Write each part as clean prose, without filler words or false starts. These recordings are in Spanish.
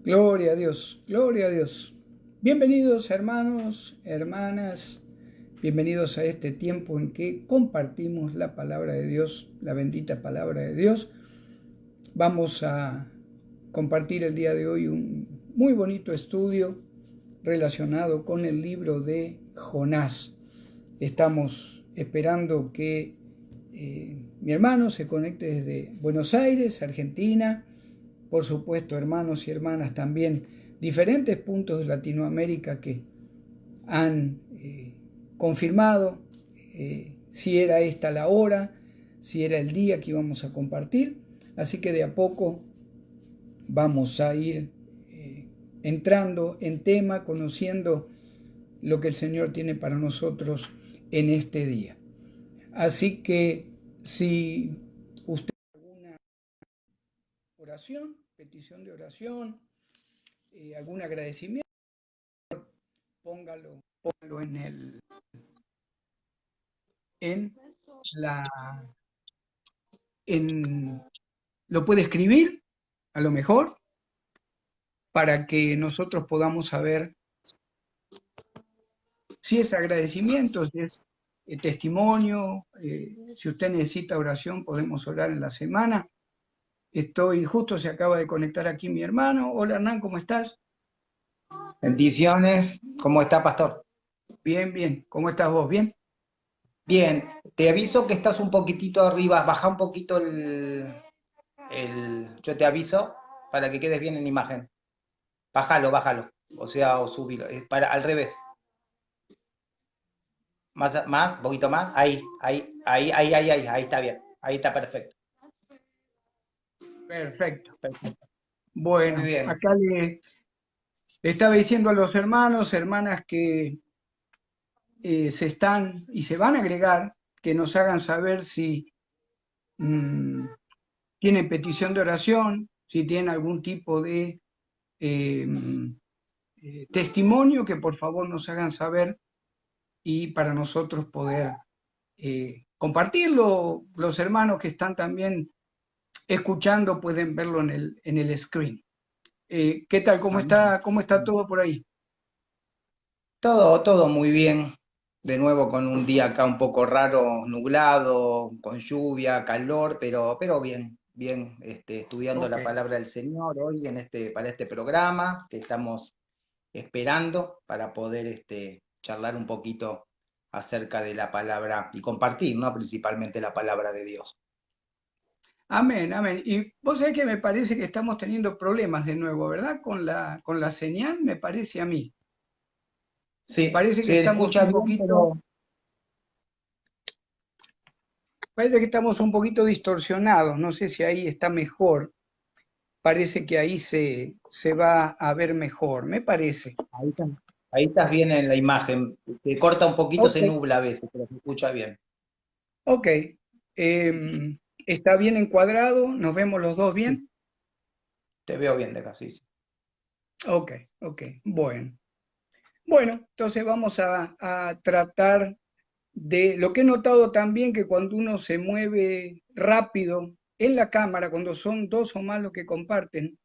Gloria a Dios, gloria a Dios. Bienvenidos hermanos, hermanas, bienvenidos a este tiempo en que compartimos la palabra de Dios, la bendita palabra de Dios. Vamos a compartir el día de hoy un muy bonito estudio relacionado con el libro de Jonás. Estamos esperando que mi hermano se conecte desde Buenos Aires, Argentina. Por supuesto, hermanos y hermanas también, diferentes puntos de Latinoamérica que han confirmado si era esta la hora, si era el día que íbamos a compartir. Así que de a poco vamos a ir entrando en tema, conociendo lo que el Señor tiene para nosotros en este día. Así que si usted tiene alguna oración, petición de oración, algún agradecimiento, póngalo en la, en, lo puede escribir a lo mejor para que nosotros podamos saber si es agradecimiento, si es testimonio, si usted necesita oración podemos orar en la semana. Justo se acaba de conectar aquí mi hermano. Hola Hernán, ¿cómo estás? Bendiciones. ¿Cómo está, pastor? Bien, bien. ¿Cómo estás vos? ¿Bien? Bien, te aviso que estás un poquitito arriba. Baja un poquito yo te aviso para que quedes bien en imagen. Bájalo, bájalo. O sea, o subilo. Al revés. Más, un poquito más. Ahí está bien. Ahí está perfecto. Perfecto. Perfecto. Muy Bueno, bien. acá le estaba diciendo a los hermanos, hermanas que se están y se van a agregar, que nos hagan saber si mm, tienen petición de oración, si tienen algún tipo de eh, testimonio, que por favor nos hagan saber y para nosotros poder compartirlo. Los hermanos que están también escuchando pueden verlo en el screen. ¿Qué tal? Amén. Cómo está todo por ahí? Todo muy bien. De nuevo con un día acá un poco raro, nublado, con lluvia, calor, pero bien, bien, estudiando Ok. la palabra del Señor hoy para este programa que estamos esperando para poder charlar un poquito acerca de la palabra y compartir, ¿no? Principalmente la palabra de Dios. Amén, amén. Y vos sabés que me parece que estamos teniendo problemas de nuevo, ¿verdad? Con la señal, me parece a mí. Sí, Parece que se estamos escucha un bien, poquito, pero parece que estamos un poquito distorsionados. No sé si ahí está mejor. Parece que ahí se va a ver mejor, me parece. ahí, está- ahí estás bien en la imagen. Se corta un poquito, Ok, se nubla a veces, pero se escucha bien. ok. ¿Está bien encuadrado? ¿Nos vemos los dos Sí, bien? te veo bien de acá, sí, sí. Ok, ok. Bueno. Bueno, entonces vamos a tratar de lo que he notado también que cuando uno se mueve rápido en la cámara, cuando son dos o más los que comparten,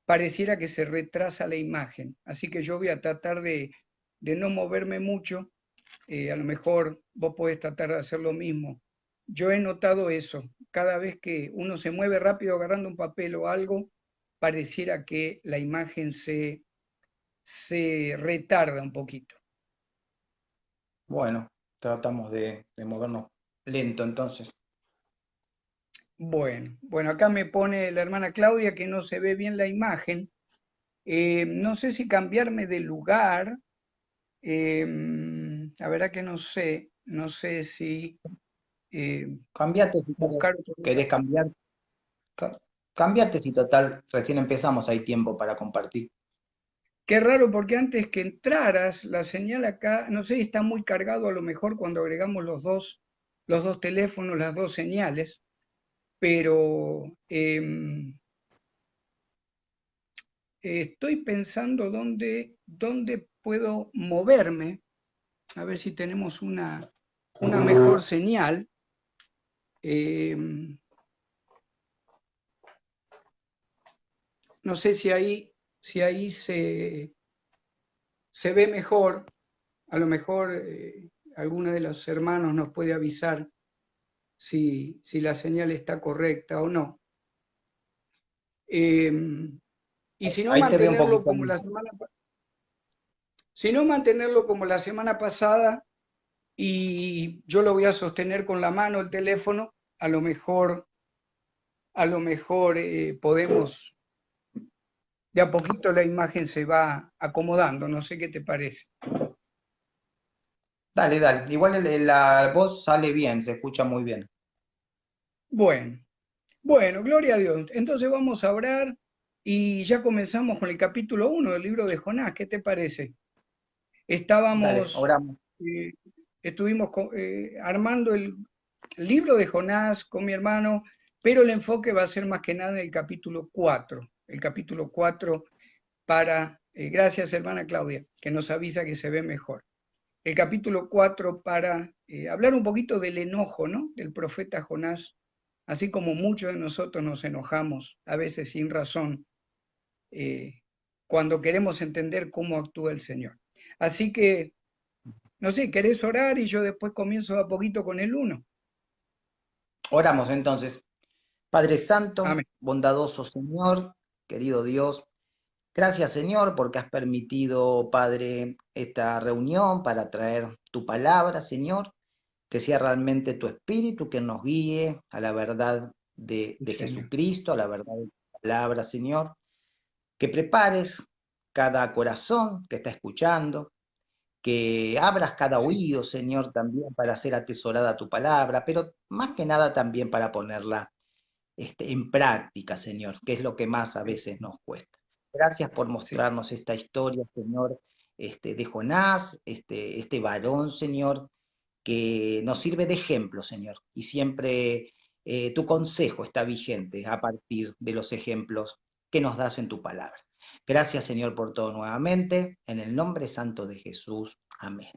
pareciera que se retrasa la imagen. Así que yo voy a tratar de no moverme mucho. A lo mejor vos podés tratar de hacer lo mismo. Yo he notado eso. Cada vez que uno se mueve rápido agarrando un papel o algo, pareciera que la imagen se retarda un poquito. Bueno, tratamos de movernos lento entonces. Bueno, bueno, acá me pone la hermana Claudia que no se ve bien la imagen. No sé si cambiarme de lugar. La verdad que no sé. No sé si eh, Cambiate si buscar otro lugar. querés cambiar. ca- Cambiate si total, recién empezamos, hay tiempo para compartir. Qué raro porque antes que entraras, la señal acá, no sé si está muy cargado a lo mejor cuando agregamos los dos teléfonos, las dos señales, pero estoy pensando dónde puedo moverme, a ver si tenemos una mejor señal. No sé si ahí. si ahí se ve mejor, a lo mejor alguno de los hermanos nos puede avisar si la señal está correcta o no. Y si no, Ahí te veo un mantenerlo poquito como la semana, si no, mantenerlo como la semana pasada y yo lo voy a sostener con la mano el teléfono, a lo mejor podemos, de a poquito la imagen se va acomodando, no sé qué te parece. Dale, dale. Igual la voz sale bien, se escucha muy bien. Bueno, bueno, gloria a Dios. Entonces vamos a orar y ya comenzamos con el capítulo 1 del libro de Jonás, ¿qué te parece? Dale, Estábamos, oramos. eh, estuvimos armando el libro de Jonás con mi hermano, pero el enfoque va a ser más que nada en el capítulo 4. El capítulo 4 para, gracias hermana Claudia, que nos avisa que se ve mejor. El capítulo 4 para hablar un poquito del enojo, ¿no? Del profeta Jonás, así como muchos de nosotros nos enojamos, a veces sin razón, eh, cuando queremos entender cómo actúa el Señor. Así que, no sé, ¿querés orar y yo después comienzo a poquito con el uno? Oramos entonces. Padre Santo, Amén. bondadoso Señor, querido Dios, gracias Señor porque has permitido, Padre, esta reunión para traer tu palabra, Señor, que sea realmente tu espíritu que nos guíe a la verdad Sí, de Señor. Jesucristo, a la verdad de tu palabra, Señor, que prepares cada corazón que está escuchando, que abras cada Sí, oído, Señor, también para hacer atesorada tu palabra, pero más que nada también para ponerla en práctica, Señor, que es lo que más a veces nos cuesta. Gracias por sí, mostrarnos esta historia, Señor, de Jonás, este varón, Señor, que nos sirve de ejemplo, Señor, y siempre tu consejo está vigente a partir de los ejemplos que nos das en tu palabra. Gracias, Señor, por todo nuevamente, en el nombre santo de Jesús. Amén.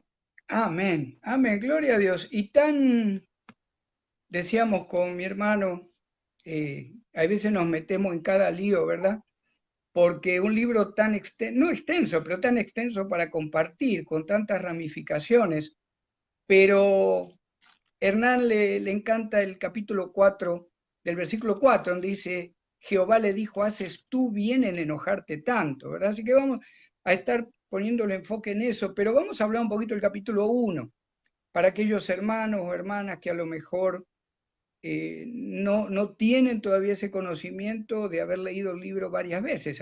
amén, amén, gloria a Dios. Y tan, decíamos con mi hermano, a veces nos metemos en cada lío, ¿verdad? Porque un libro tan extenso, no extenso, pero tan extenso para compartir, con tantas ramificaciones, pero Hernán le encanta el capítulo 4 del versículo 4, donde dice, Jehová le dijo, haces tú bien en enojarte tanto, ¿verdad? Así que vamos a estar poniendo el enfoque en eso, pero vamos a hablar un poquito del capítulo 1, para aquellos hermanos o hermanas que a lo mejor no tienen todavía ese conocimiento de haber leído el libro varias veces,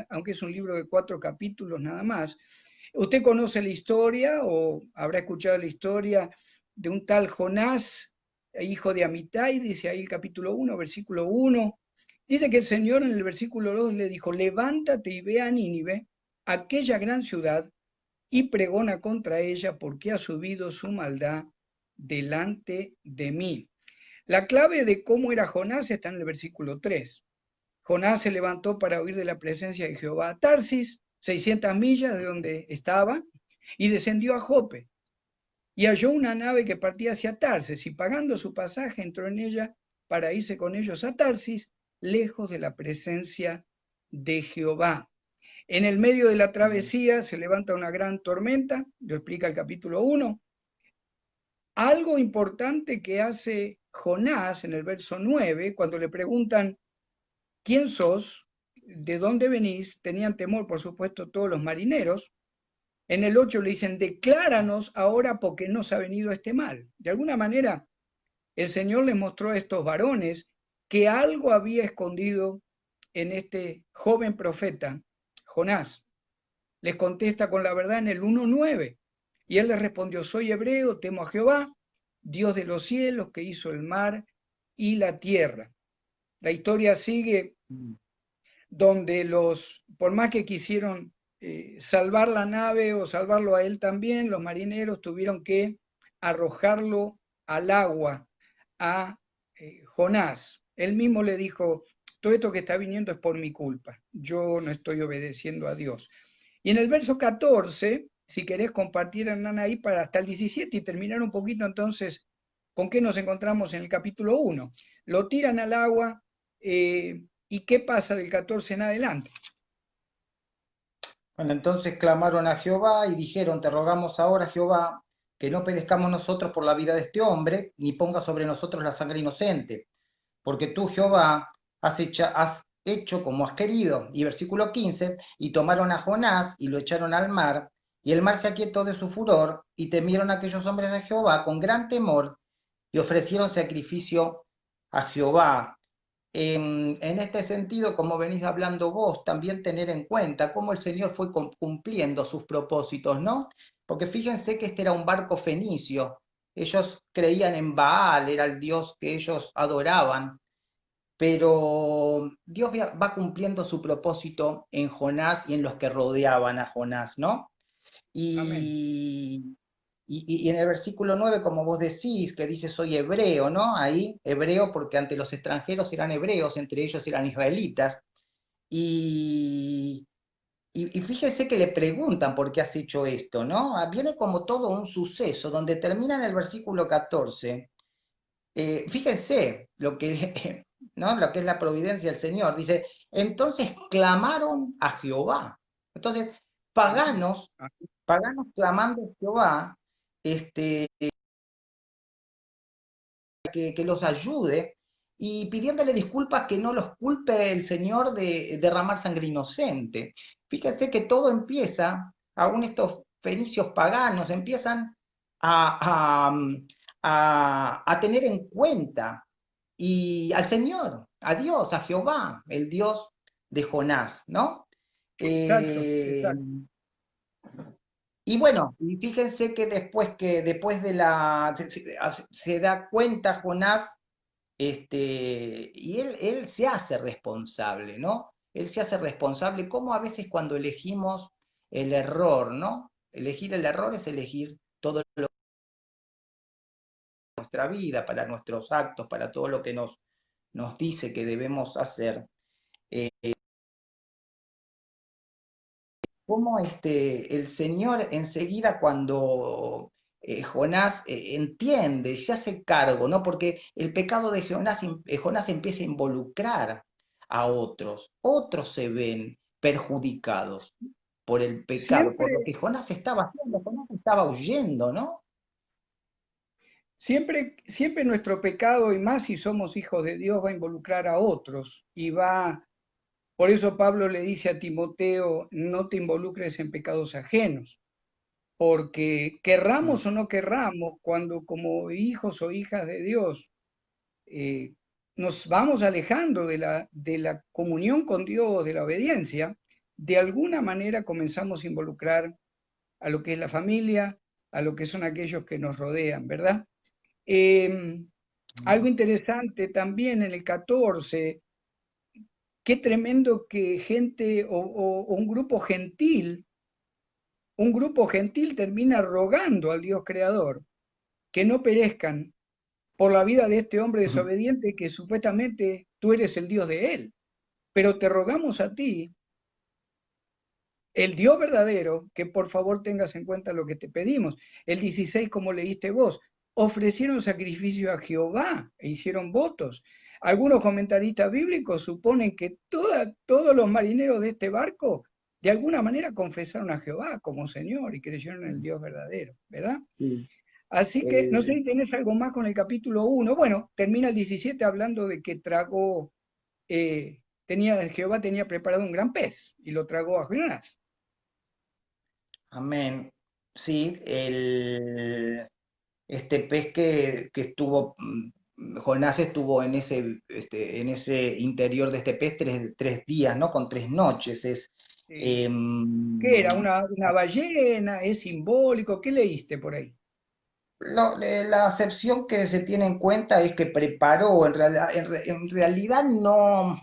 aunque es un libro de 4 capítulos nada más. ¿Usted conoce la historia o habrá escuchado la historia de un tal Jonás, hijo de Amitai? Dice ahí el capítulo 1, versículo 1. Dice que el Señor en el versículo 2 le dijo, levántate y ve a Nínive, aquella gran ciudad, y pregona contra ella porque ha subido su maldad delante de mí. La clave de cómo era Jonás está en el versículo 3. Jonás se levantó para huir de la presencia de Jehová a Tarsis, 600 millas de donde estaba, y descendió a Jope. Y halló una nave que partía hacia Tarsis, y pagando su pasaje entró en ella para irse con ellos a Tarsis, lejos de la presencia de Jehová. En el medio de la travesía se levanta una gran tormenta, lo explica el capítulo 1. Algo importante que hace Jonás en el verso 9, cuando le preguntan, ¿quién sos? ¿De dónde venís? Tenían temor, por supuesto, todos los marineros. En el 8 le dicen, decláranos ahora porque nos ha venido este mal. De alguna manera, el Señor les mostró a estos varones que algo había escondido en este joven profeta, Jonás. Les contesta con la verdad en el 1:9. Y él les respondió, soy hebreo, temo a Jehová, Dios de los cielos, que hizo el mar y la tierra. La historia sigue donde por más que quisieron salvar la nave o salvarlo a él también, los marineros tuvieron que arrojarlo al agua a Jonás. Él mismo le dijo, todo esto que está viniendo es por mi culpa, yo no estoy obedeciendo a Dios. Y en el verso 14, si querés compartir, Hernán, ahí para hasta el 17 y terminar un poquito entonces, ¿con qué nos encontramos en el capítulo 1? Lo tiran al agua, ¿y qué pasa del 14 en adelante? Bueno, entonces clamaron a Jehová y dijeron, te rogamos ahora, Jehová, que no perezcamos nosotros por la vida de este hombre, ni ponga sobre nosotros la sangre inocente, porque tú, Jehová, has hecho como has querido. Y versículo 15, y tomaron a Jonás y lo echaron al mar, y el mar se aquietó de su furor, y temieron aquellos hombres a Jehová con gran temor, y ofrecieron sacrificio a Jehová. En este sentido, como venís hablando vos, también tener en cuenta cómo el Señor fue cumpliendo sus propósitos, ¿no? Porque fíjense que este era un barco fenicio. Ellos creían en Baal, era el dios que ellos adoraban, pero Dios va cumpliendo su propósito en Jonás y en los que rodeaban a Jonás, ¿no? Amén. Y, y en el versículo 9, como vos decís, que dice soy hebreo, ¿no? Ahí, hebreo porque ante los extranjeros eran hebreos, entre ellos eran israelitas. Y, y fíjese que le preguntan por qué has hecho esto, ¿no? Viene como todo un suceso, donde termina en el versículo 14. Fíjense lo que, ¿no? Lo que es la providencia del Señor. Dice, entonces clamaron a Jehová. Entonces, Amén. paganos paganos clamando a Jehová, este, que los ayude y pidiéndole disculpas que no los culpe el Señor de derramar sangre inocente. Fíjense que todo empieza, aún estos fenicios paganos empiezan a, a, a tener en cuenta y al Señor, a Dios, a Jehová, el Dios de Jonás, ¿no? Exacto, Eh, exacto. Y bueno, y fíjense que después de se da cuenta Jonás, y él se hace responsable, ¿no? Él se hace responsable, como a veces cuando elegimos el error, ¿no? Elegir el error es elegir todo nuestra vida, para nuestros actos, para todo lo que nos dice que debemos hacer. Eh, Cómo el Señor enseguida cuando Jonás entiende, se hace cargo, ¿no? Porque el pecado de Jonás empieza a involucrar a otros. Otros se ven perjudicados por el pecado, por lo Siempre, que Jonás estaba haciendo. Jonás estaba huyendo, ¿no? siempre nuestro pecado, y más si somos hijos de Dios, va a involucrar a otros y va. Por eso Pablo le dice a Timoteo, no te involucres en pecados ajenos, porque Mm. querramos o no querramos, cuando como hijos o hijas de Dios eh, nos vamos alejando de la comunión con Dios, de la obediencia, de alguna manera comenzamos a involucrar a lo que es la familia, a lo que son aquellos que nos rodean, ¿verdad? Em, Algo interesante también en el 14, qué tremendo que gente o un grupo gentil termina rogando al Dios creador que no perezcan por la vida de este hombre desobediente que supuestamente tú eres el Dios de él. Pero te rogamos a ti, el Dios verdadero, que por favor tengas en cuenta lo que te pedimos. El 16, como leíste vos, ofrecieron sacrificio a Jehová e hicieron votos. Algunos comentaristas bíblicos suponen que todos los marineros de este barco de alguna manera confesaron a Jehová como Señor y creyeron en el Dios verdadero, ¿verdad? Sí. Así que no sé El- si tenés algo más con el capítulo 1. Bueno, termina el 17 hablando de que tragó, Jehová tenía preparado un gran pez y lo tragó a Jonás. Amén. Sí, este pez que estuvo, Jonás estuvo en ese interior de este pez 3 días, ¿no? Con 3 noches. ¿Qué era? Em, ¿Una ballena? ¿Es simbólico? ¿Qué leíste por ahí? la acepción que se tiene en cuenta es que preparó, en realidad no,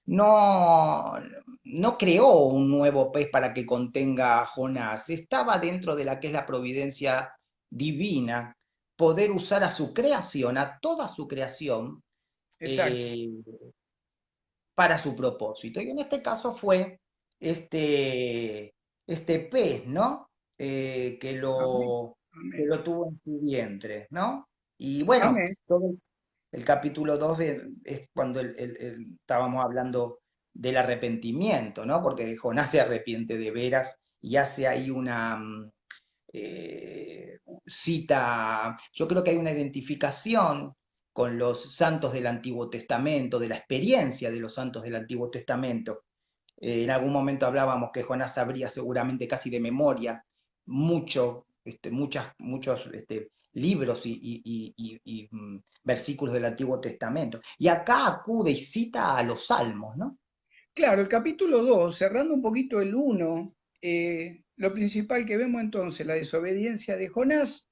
no creó un nuevo pez para que contenga a Jonás, estaba dentro de la que es la providencia divina, poder usar a su creación, a toda su creación, Exacto. eh, para su propósito. Y en este caso fue este, este pez, ¿no? Amén. Que Amén. lo tuvo en su vientre, ¿no? Y bueno, Amén. todo el capítulo 2 es cuando estábamos hablando del arrepentimiento, ¿no? Porque Jonás se arrepiente de veras y hace ahí una cita, yo creo que hay una identificación con los santos del Antiguo Testamento, de la experiencia de los santos del Antiguo Testamento. En algún momento hablábamos que Jonás sabría seguramente casi de memoria muchos libros y versículos del Antiguo Testamento. Y acá acude y cita a los salmos, ¿no? Claro, el capítulo 2, cerrando un poquito el 1, lo principal que vemos entonces, la desobediencia de Jonás,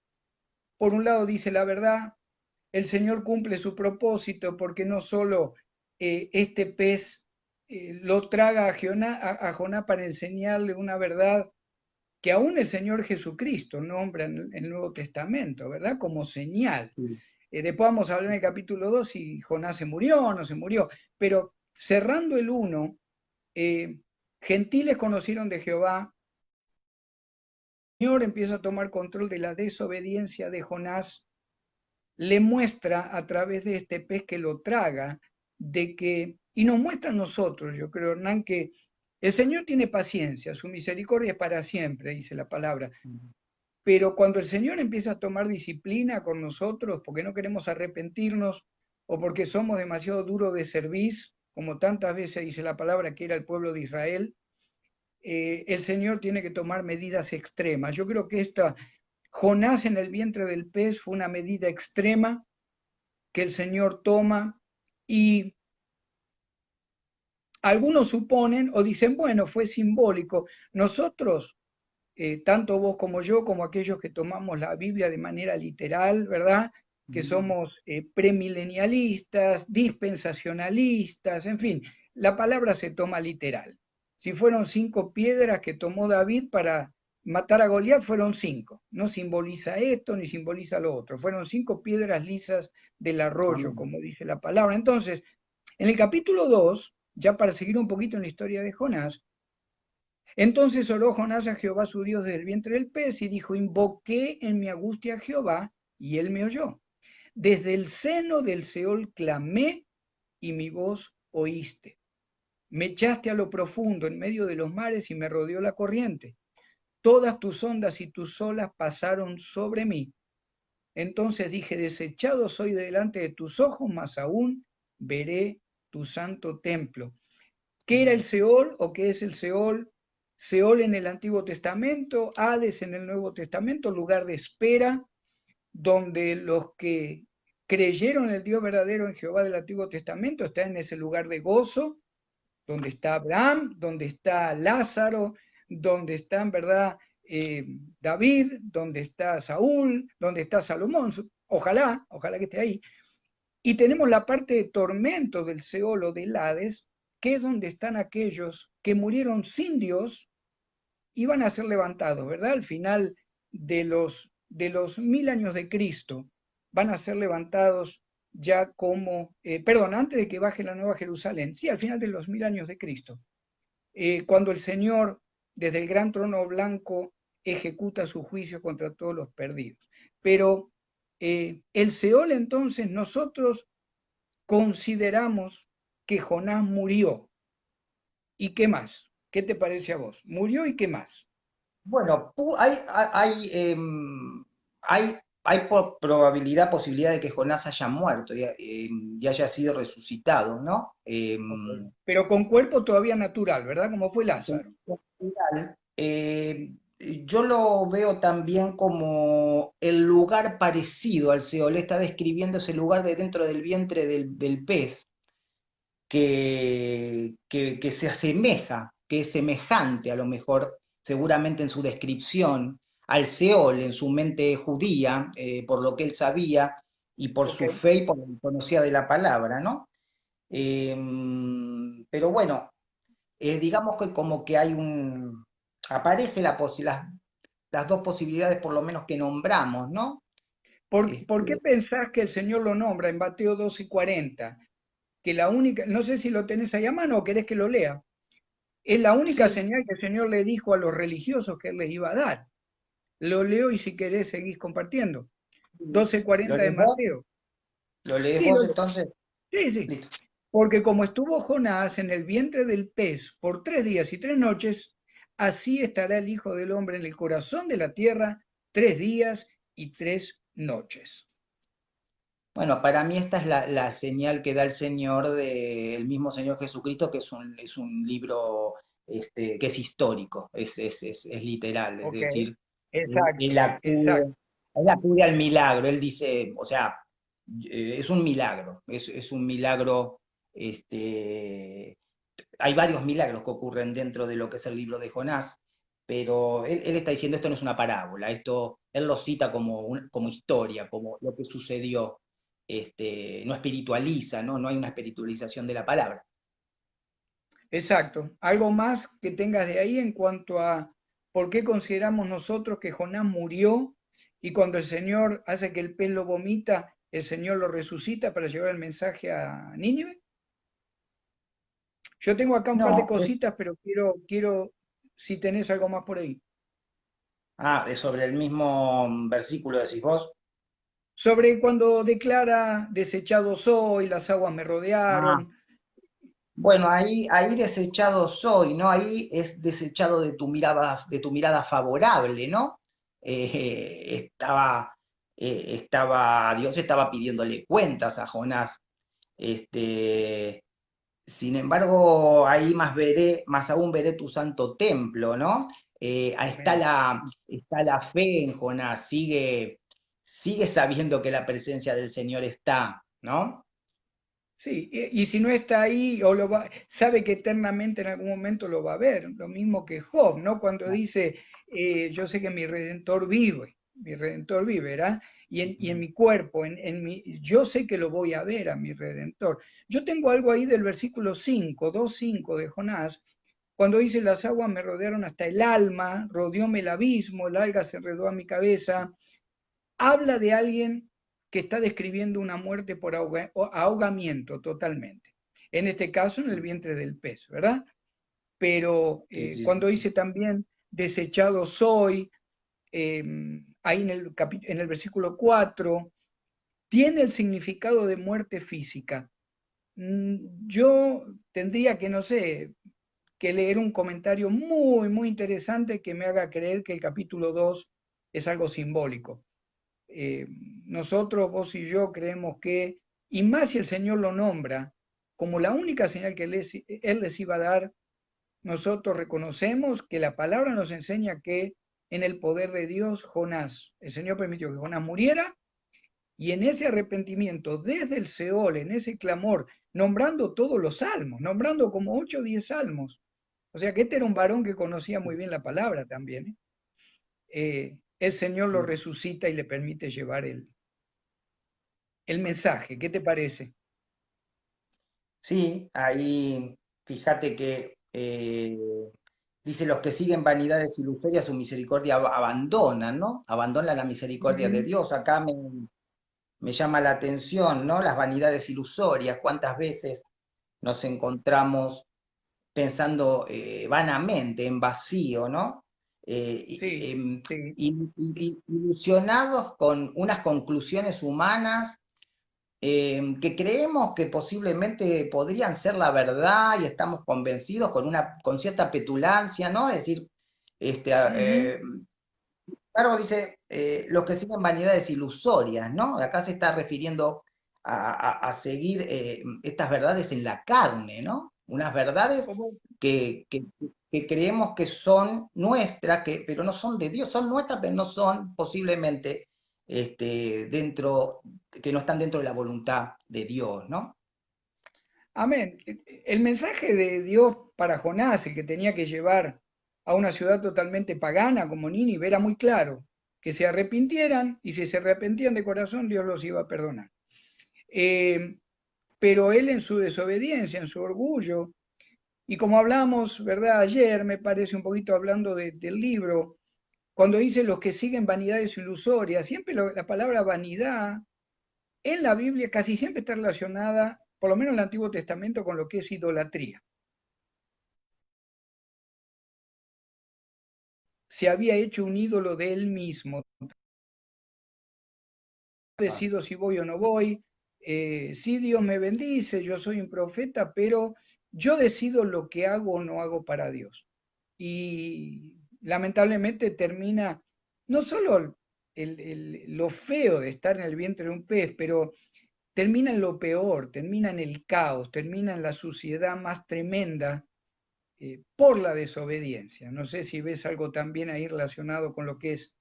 por un lado dice la verdad, el Señor cumple su propósito porque no solo este pez lo traga a Jonás para enseñarle una verdad que aún el Señor Jesucristo nombra en el Nuevo Testamento, ¿verdad? Como señal. Sí. Después vamos a hablar en el capítulo 2 si Jonás se murió o no se murió, pero cerrando el 1, gentiles conocieron de Jehová, el Señor empieza a tomar control de la desobediencia de Jonás, le muestra a través de este pez que lo traga, de que, y nos muestra a nosotros, yo creo, Hernán, que el Señor tiene paciencia, su misericordia es para siempre, dice la palabra, pero cuando el Señor empieza a tomar disciplina con nosotros, porque no queremos arrepentirnos o porque somos demasiado duros de servir, como tantas veces dice la palabra que era el pueblo de Israel, el Señor tiene que tomar medidas extremas. Yo creo que esta Jonás en el vientre del pez fue una medida extrema que el Señor toma y algunos suponen o dicen, bueno, fue simbólico. Nosotros, tanto vos como yo, como aquellos que tomamos la Biblia de manera literal, ¿verdad? Que somos premilenialistas, dispensacionalistas, en fin, la palabra se toma literal. Si fueron 5 piedras que tomó David para matar a Goliat, fueron 5. No simboliza esto ni simboliza lo otro. Fueron 5 piedras lisas del arroyo, Amén. como dice la palabra. Entonces, en el capítulo 2, ya para seguir un poquito en la historia de Jonás, entonces oró Jonás a Jehová su Dios desde el vientre del pez y dijo, invoqué en mi angustia a Jehová y él me oyó. Desde el seno del Seol clamé y mi voz oíste. Me echaste a lo profundo en medio de los mares y me rodeó la corriente. Todas tus ondas y tus olas pasaron sobre mí. Entonces dije, desechado soy delante de tus ojos, mas aún veré tu santo templo. ¿Qué era el Seol o qué es el Seol? Seol en el Antiguo Testamento, Hades en el Nuevo Testamento, lugar de espera, donde los que creyeron en el Dios verdadero en Jehová del Antiguo Testamento están en ese lugar de gozo, donde está Abraham, donde está Lázaro, donde está en verdad David, donde está Saúl, donde está Salomón, ojalá que esté ahí. Y tenemos la parte de tormento del Seol o del Hades, que es donde están aquellos que murieron sin Dios y van a ser levantados, ¿verdad? Al final de los 1000 años de Cristo, van a ser levantados ya como, perdón, antes de que baje la Nueva Jerusalén, sí, al final de los 1000 años de Cristo, cuando el Señor, desde el gran trono blanco, ejecuta su juicio contra todos los perdidos. Pero el Seol entonces nosotros consideramos que Jonás murió. ¿Y qué más? ¿Qué te parece a vos? Murió y qué más. Bueno, hay probabilidad, posibilidad de que Jonás haya muerto y haya sido resucitado, ¿no? Pero con cuerpo todavía natural, ¿verdad? Como fue Lázaro. Eh, yo lo veo también como el lugar parecido al Seol, está describiendo ese lugar de dentro del vientre del pez, que se asemeja, que es semejante a lo mejor, seguramente en su descripción, al Seol, en su mente judía, por lo que él sabía y por Ok. su fe y por lo que conocía de la palabra, ¿no? Pero bueno, digamos que como que aparece las dos posibilidades por lo menos que nombramos, ¿no? ¿Por qué Este, pensás que el Señor lo nombra en Mateo 12:40? Que la única, no sé si lo tenés ahí a mano o querés que lo lea, es la única sí, señal que el Señor le dijo a los religiosos que Él les iba a dar. Lo leo y si querés seguís compartiendo. ¿lo 12:40 de lees vos? Mateo. ¿Lo lees Sí, vos entonces? sí, sí. Listo. Porque como estuvo Jonás en el vientre del pez por 3 días y 3 noches, así estará el Hijo del Hombre en el corazón de la tierra 3 días y 3 noches. Bueno, para mí esta es la señal que da el Señor del mismo Señor Jesucristo, que es un libro que es histórico, es literal, es Ok, decir, él exacto, acude, exacto. él acude al milagro, él dice, o sea, es un milagro, es un milagro, este, hay varios milagros que ocurren dentro de lo que es el libro de Jonás, pero él está diciendo esto no es una parábola, esto él lo cita como historia, como lo que sucedió, no espiritualiza, ¿no? No hay una espiritualización de la palabra. Exacto. ¿Algo más que tengas de ahí en cuanto a por qué consideramos nosotros que Jonás murió y cuando el Señor hace que el pez lo vomita, el Señor lo resucita para llevar el mensaje a Nínive? Yo tengo acá un par de No, cositas, pero quiero si tenés algo más por ahí. es sobre el mismo versículo decís vos. Sobre cuando declara, desechado soy, las aguas me Ah, rodearon. bueno, ahí desechado soy, ¿no? Ahí es desechado de tu mirada favorable, ¿no? Dios estaba pidiéndole cuentas a Jonás. Este, Sin embargo, ahí más aún veré tu santo templo, ¿no? Ahí Amén. está la fe en Jonás, sigue sabiendo que la presencia del Señor está, ¿no? Sí, y si no está ahí o sabe que eternamente en algún momento lo va a ver, lo mismo que Job, ¿no? Cuando dice, yo sé que mi Redentor vive, ¿verdad? Y en mi cuerpo, yo sé que lo voy a ver a mi Redentor. Yo tengo algo ahí del versículo 5, 2:5 de Jonás, cuando dice, las aguas me rodearon hasta el alma, rodeóme el abismo, el alga se enredó a mi cabeza, habla de alguien que está describiendo una muerte por ahogamiento totalmente. En este caso, en el vientre del pez, ¿verdad? Pero Sí, sí, cuando sí. dice también, desechado soy, eh, ahí en el versículo 4, tiene el significado de muerte física. Yo tendría que, no sé, que leer un comentario muy, muy interesante que me haga creer que el capítulo 2 es algo simbólico. eh, Nosotros, vos y yo, creemos que, y más si el Señor lo nombra como la única señal que Él les iba a dar, nosotros reconocemos que la palabra nos enseña que en el poder de Dios, el Señor permitió que Jonás muriera, y en ese arrepentimiento, desde el Seol, en ese clamor, nombrando todos los salmos, nombrando como 8 o 10 salmos. O sea que este era un varón que conocía muy bien la palabra también. El Señor lo Sí, resucita y le permite llevar el mensaje. ¿Qué te parece? sí, ahí fíjate que dice los que siguen vanidades ilusorias, su misericordia abandonan, ¿no? Abandonan la misericordia de Ujú. Dios. Acá me llama la atención, ¿no? Las vanidades ilusorias, cuántas veces nos encontramos pensando vanamente, en vacío, ¿no? Sí, sí. Ilusionados con unas conclusiones humanas que creemos que posiblemente podrían ser la verdad y estamos convencidos con cierta petulancia, ¿no? Es decir, Ujú. claro, dice, los que siguen vanidades ilusorias, ¿no? Acá se está refiriendo a seguir estas verdades en la carne, ¿no? Unas verdades Como, que creemos que son nuestras, pero no son de Dios, son nuestras, pero no son posiblemente que no están dentro de la voluntad de Dios, ¿no? amén. El mensaje de Dios para Jonás, el que tenía que llevar a una ciudad totalmente pagana como Nínive, era muy claro, que se arrepintieran y si se arrepentían de corazón, Dios los iba a perdonar. Eh, pero él en su desobediencia, en su orgullo, y como hablamos, ¿verdad? Ayer, me parece un poquito hablando del libro, cuando dice los que siguen vanidades ilusorias, siempre la palabra vanidad en la Biblia casi siempre está relacionada, por lo menos en el Antiguo Testamento, con lo que es idolatría. Se había hecho un ídolo de él mismo. Ah, Decido si voy o no voy. sí, Dios me bendice, yo soy un profeta, pero yo decido lo que hago o no hago para Dios. Y lamentablemente termina no solo lo feo de estar en el vientre de un pez, pero termina en lo peor, termina en el caos, termina en la suciedad más tremenda por la desobediencia. No sé si ves algo también ahí relacionado con lo que es,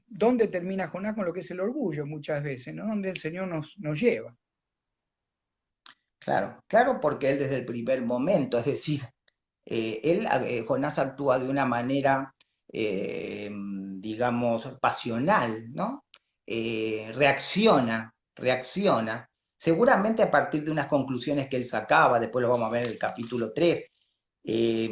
dónde termina Jonás con lo que es el orgullo muchas veces, ¿no? Donde el Señor nos lleva. Claro, claro, porque él desde el primer momento, es decir, Jonás actúa de una manera, digamos, pasional, ¿no? Reacciona, seguramente a partir de unas conclusiones que él sacaba, después lo vamos a ver en el capítulo 3. eh,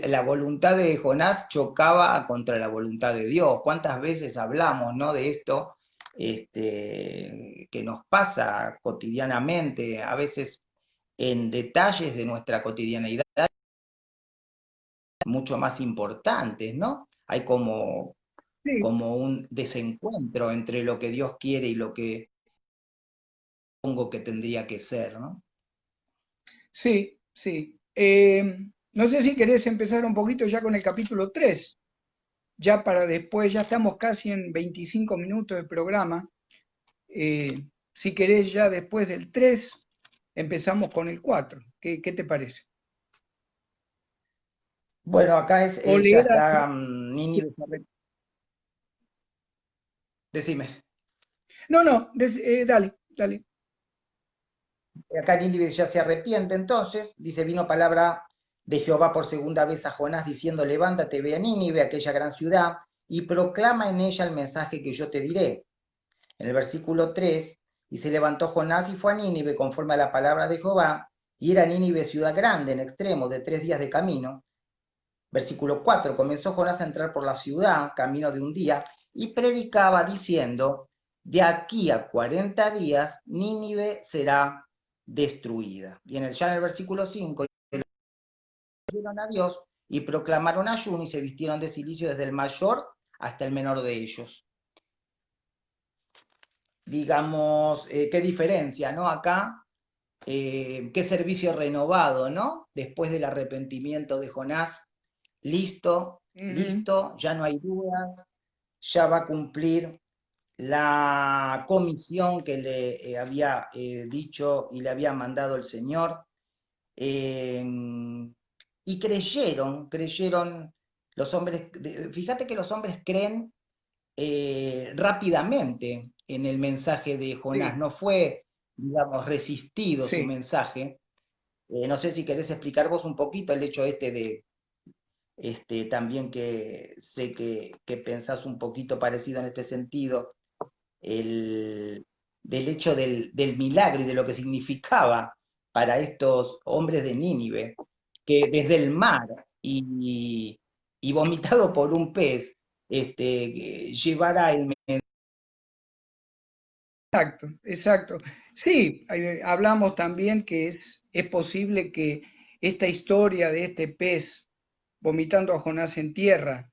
la voluntad de Jonás chocaba contra la voluntad de Dios. ¿Cuántas veces hablamos, ¿no?, de esto, que nos pasa cotidianamente, a veces en detalles de nuestra cotidianidad mucho más importantes, ¿no? Hay Sí, como un desencuentro entre lo que Dios quiere y lo que pongo que tendría que ser, ¿no? sí, sí. No sé si querés empezar un poquito ya con el capítulo 3 ya para después, ya estamos casi en 25 minutos de programa. Si querés ya después del 3 empezamos con el 4. ¿Qué te parece? Bueno, acá O ya leer está Nínive. Decime. No, no, dale, dale. Acá Nínive ya se arrepiente, entonces, dice, vino palabra de Jehová por segunda vez a Jonás diciendo, levántate, ve a Nínive, aquella gran ciudad, y proclama en ella el mensaje que yo te diré. En el versículo 3 dice, levantó Jonás y fue a Nínive conforme a la palabra de Jehová, y era Nínive ciudad grande en extremo de 3 días de camino. Versículo 4, comenzó Jonás a entrar por la ciudad, camino de un día, y predicaba diciendo, de aquí a 40 días Nínive será destruida. Y ya en el versículo 5, dieron a Dios y proclamaron ayuno y se vistieron de cilicio desde el mayor hasta el menor de ellos. Digamos, qué diferencia, ¿no? Acá, qué servicio renovado, ¿no? Después del arrepentimiento de Jonás, listo, Ujú. listo, ya no hay dudas, ya va a cumplir la comisión que le había dicho y le había mandado el Señor. eh, y creyeron los hombres, fíjate que los hombres creen rápidamente en el mensaje de Jonás, Sí, no fue, digamos, resistido su sí. mensaje. No sé si querés explicar vos un poquito el hecho de, también que sé que pensás un poquito parecido en este sentido, el, del hecho del milagro y de lo que significaba para estos hombres de Nínive, que desde el mar y vomitado por un pez, llevara el... Exacto, exacto. Sí, hablamos también que es posible que esta historia de este pez vomitando a Jonás en tierra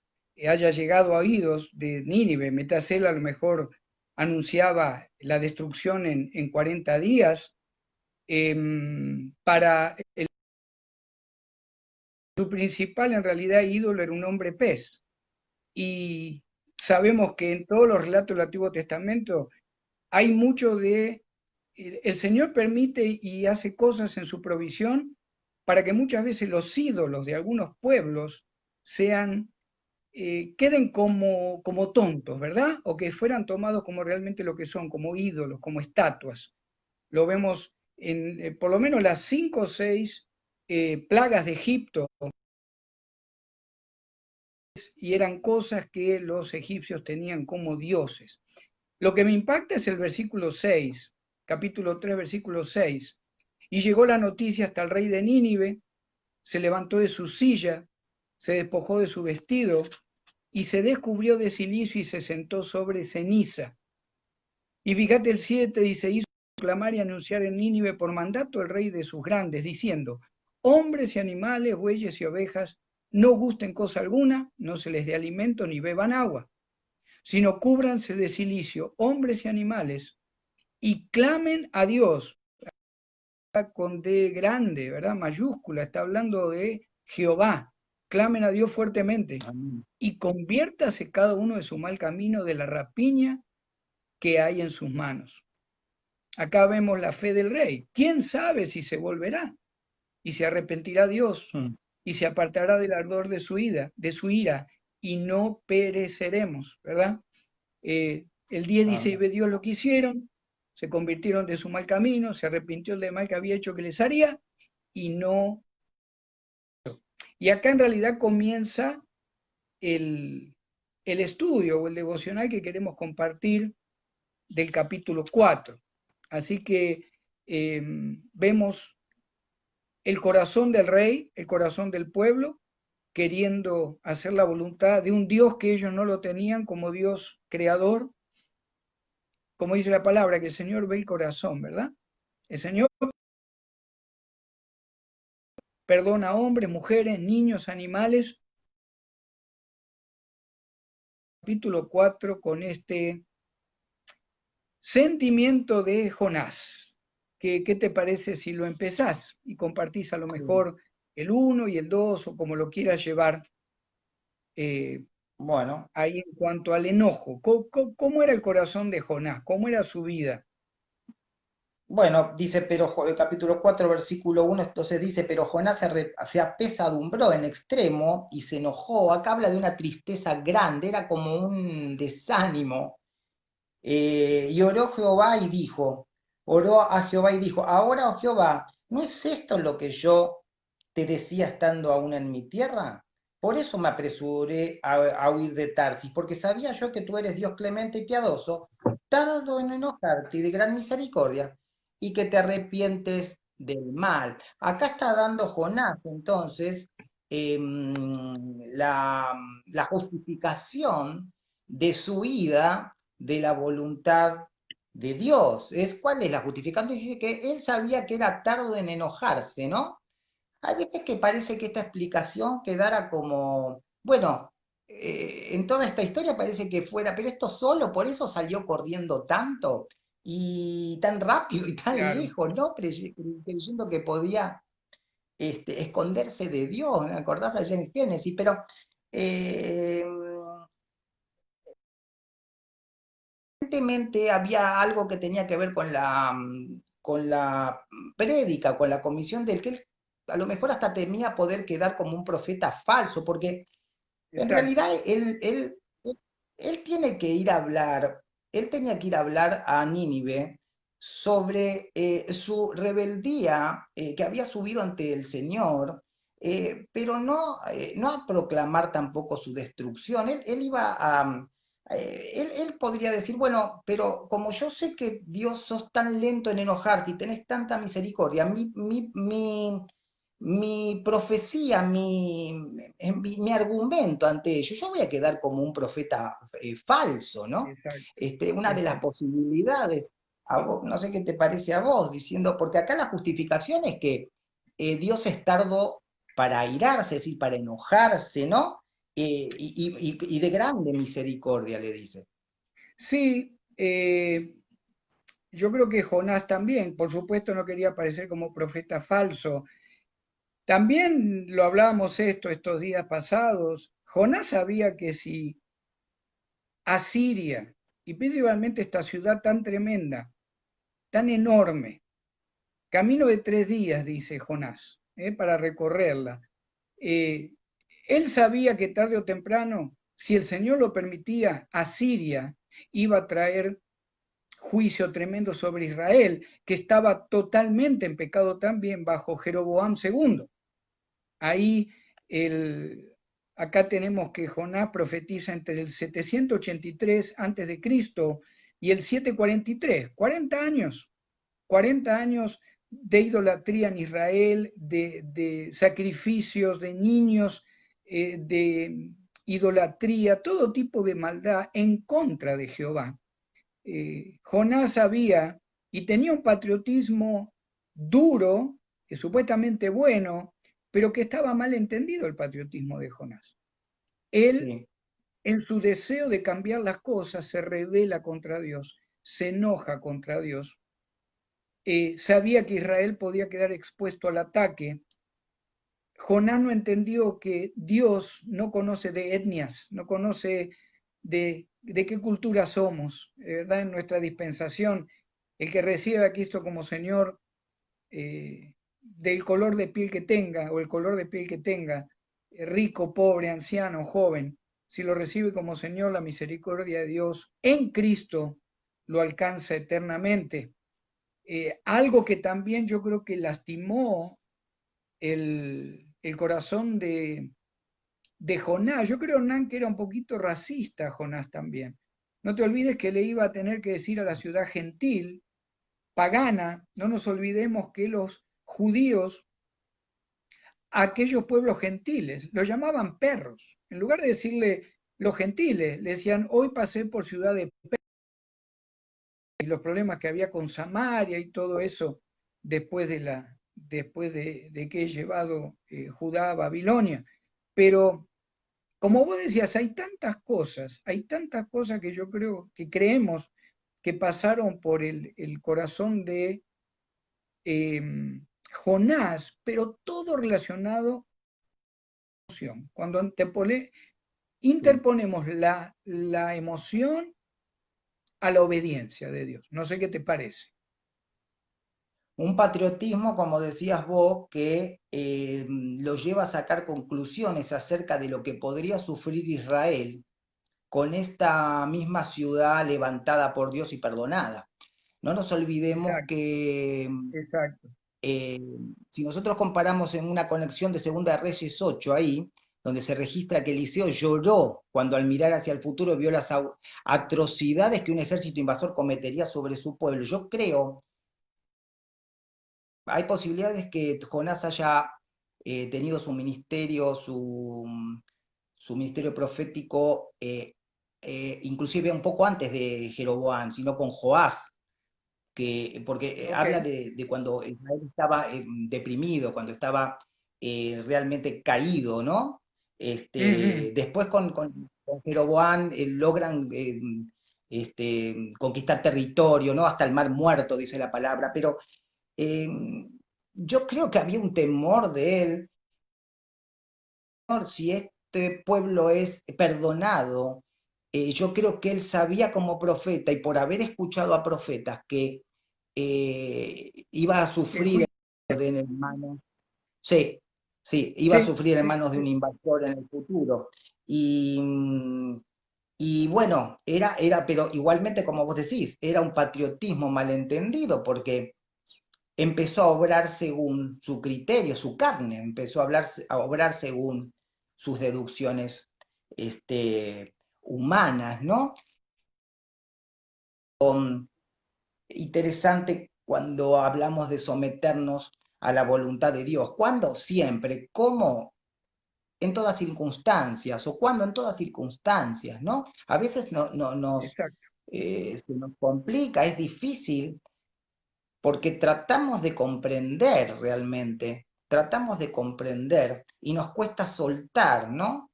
haya llegado a oídos de Nínive. Metasel a lo mejor anunciaba la destrucción en 40 días. Para su principal en realidad ídolo era un hombre pez. Y sabemos que en todos los relatos del Antiguo Testamento hay mucho de el Señor permite y hace cosas en su provisión para que muchas veces los ídolos de algunos pueblos queden como tontos, ¿verdad? O que fueran tomados como realmente lo que son, como ídolos, como estatuas. Lo vemos en por lo menos las 5 o 6 plagas de Egipto, y eran cosas que los egipcios tenían como dioses. Lo que me impacta es el versículo 6, capítulo 3, versículo 6. Y llegó la noticia hasta el rey de Nínive, se levantó de su silla, se despojó de su vestido y se descubrió de cilicio y se sentó sobre ceniza. Y fíjate el 7 dice, hizo proclamar y anunciar en Nínive por mandato el rey de sus grandes, diciendo, hombres y animales, bueyes y ovejas, no gusten cosa alguna, no se les dé alimento ni beban agua, sino cúbranse de cilicio hombres y animales y clamen a Dios con D grande, ¿verdad? Mayúscula, está hablando de Jehová. Clamen a Dios fuertemente Amén. y conviértase cada uno de su mal camino, de la rapiña que hay en sus manos. Acá vemos la fe del rey. ¿Quién sabe si se volverá y se arrepentirá Dios Mm. y se apartará del ardor de su ira y no pereceremos, ¿verdad? El 10 dice, y Amén. ve Dios lo que hicieron, se convirtieron de su mal camino, se arrepintió del mal que había hecho que les haría y no. Y acá en realidad comienza el, el estudio o el devocional que queremos compartir del capítulo 4. Así que vemos el corazón del rey, el corazón del pueblo, queriendo hacer la voluntad de un Dios que ellos no lo tenían como Dios creador, como dice la palabra, que el Señor ve el corazón, ¿verdad? El Señor perdona a hombres, mujeres, niños, animales. Capítulo 4 con este sentimiento de Jonás. ¿Qué te parece si lo empezás y compartís a lo Sí. mejor el uno y el 2 o como lo quieras llevar eh, Bueno, ahí en cuanto al enojo? ¿Cómo era el corazón de Jonás? ¿Cómo era su vida? bueno, dice, pero el capítulo 4 versículo 1 entonces dice, pero Jonás se apesadumbró en extremo y se enojó. Acá habla de una tristeza grande, era como un desánimo. Y oró a Jehová y dijo, ahora, oh Jehová, ¿no es esto lo que yo te decía estando aún en mi tierra? Por eso me apresuré a huir de Tarsis, porque sabía yo que tú eres Dios clemente y piadoso, tardo en enojarte y de gran misericordia, y que te arrepientes del mal. Acá está dando Jonás, entonces, la, la justificación de su vida de la voluntad de Dios. ¿Cuál es la justificación? Dice que él sabía que era tarde en enojarse, ¿no? Hay veces que parece que esta explicación quedara como, bueno, en toda esta historia parece que fuera, pero esto solo, por eso salió corriendo tanto y tan rápido y tan Claro. lejos, ¿no? Creyendo que podía esconderse de Dios, ¿me acordás allá en Génesis? Pero eh, evidentemente había algo que tenía que ver con la prédica, con la comisión del que él a lo mejor hasta temía poder quedar como un profeta falso, porque en Exacto. realidad él tiene que ir a hablar, él tenía que ir a hablar a Nínive sobre su rebeldía que había subido ante el Señor, pero no, no a proclamar tampoco su destrucción. Él iba a... él podría decir, bueno, pero como yo sé que Dios sos tan lento en enojarte y tenés tanta misericordia, mi profecía, mi argumento ante ellos, yo voy a quedar como un profeta falso, ¿no? Exacto. Una de las Exacto. posibilidades, no sé qué te parece a vos, diciendo, porque acá la justificación es que Dios es tardo para airarse, es decir, para enojarse, ¿no? Y de grande misericordia, le dice. Sí, yo creo que Jonás también, por supuesto, no quería aparecer como profeta falso. También lo hablábamos estos días pasados. Jonás sabía que si Asiria, y principalmente esta ciudad tan tremenda, tan enorme, camino de 3 días, dice Jonás, para recorrerla. Eh, Él sabía que tarde o temprano, si el Señor lo permitía, Asiria iba a traer juicio tremendo sobre Israel, que estaba totalmente en pecado también bajo Jeroboam II. Ahí el, acá tenemos que Jonás profetiza entre el 783 antes de Cristo y el 743, 40 años, 40 años de idolatría en Israel, de sacrificios de niños, de idolatría, todo tipo de maldad en contra de Jehová. Jonás sabía y tenía un patriotismo duro, supuestamente bueno, pero que estaba mal entendido el patriotismo de Jonás. Él Sí, en su deseo de cambiar las cosas, se rebela contra Dios, se enoja contra Dios. Sabía que Israel podía quedar expuesto al ataque. Jonás no entendió que Dios no conoce de etnias, no conoce de qué cultura somos, ¿verdad? En nuestra dispensación, el que recibe a Cristo como Señor, del color de piel que tenga o el color de piel que tenga, rico, pobre, anciano, joven, si lo recibe como Señor, la misericordia de Dios en Cristo lo alcanza eternamente. Algo que también yo creo que lastimó el corazón de Jonás. Yo creo, Hernán, que era un poquito racista Jonás también. No te olvides que le iba a tener que decir a la ciudad gentil, pagana, no nos olvidemos que los judíos, aquellos pueblos gentiles, los llamaban perros. En lugar de decirle los gentiles, le decían, hoy pasé por ciudad de perros, y los problemas que había con Samaria y todo eso después de que he llevado Judá a Babilonia. Pero como vos decías, hay tantas cosas que yo creo que creemos que pasaron por el corazón de Jonás, pero todo relacionado a la emoción. Cuando Sí. interponemos la emoción a la obediencia de Dios. No sé qué te parece. Un patriotismo, como decías vos, que lo lleva a sacar conclusiones acerca de lo que podría sufrir Israel con esta misma ciudad levantada por Dios y perdonada. No nos olvidemos Exacto, que exacto. eh, si nosotros comparamos en una conexión de Segunda de Reyes 8 ahí, donde se registra que Eliseo lloró cuando al mirar hacia el futuro vio las atrocidades que un ejército invasor cometería sobre su pueblo. Yo creo, hay posibilidades que Jonás haya tenido su ministerio profético, inclusive un poco antes de Jeroboam, sino con Joás, porque Ok. habla de cuando Israel estaba deprimido, cuando estaba realmente caído, ¿no? Ujú. Después con Jeroboam logran conquistar territorio, ¿no? Hasta el mar muerto, dice la palabra, pero eh, yo creo que había un temor de él, si este pueblo es perdonado, yo creo que él sabía como profeta y por haber escuchado a profetas que iba a El sufrir juicio. en manos, sí, sí, iba a Sí, sufrir en sí, manos de sí. un invasor en el futuro. Y, y bueno, pero igualmente, como vos decís, era un patriotismo malentendido, porque empezó a obrar según su criterio, su carne, empezó a obrar según sus deducciones humanas, ¿no? Interesante cuando hablamos de someternos a la voluntad de Dios. ¿Cuándo? Siempre. ¿Cómo? En todas circunstancias, o cuando en todas circunstancias, ¿no? A veces Exacto. se nos complica, es difícil, porque tratamos de comprender realmente, tratamos de comprender y nos cuesta soltar, ¿no?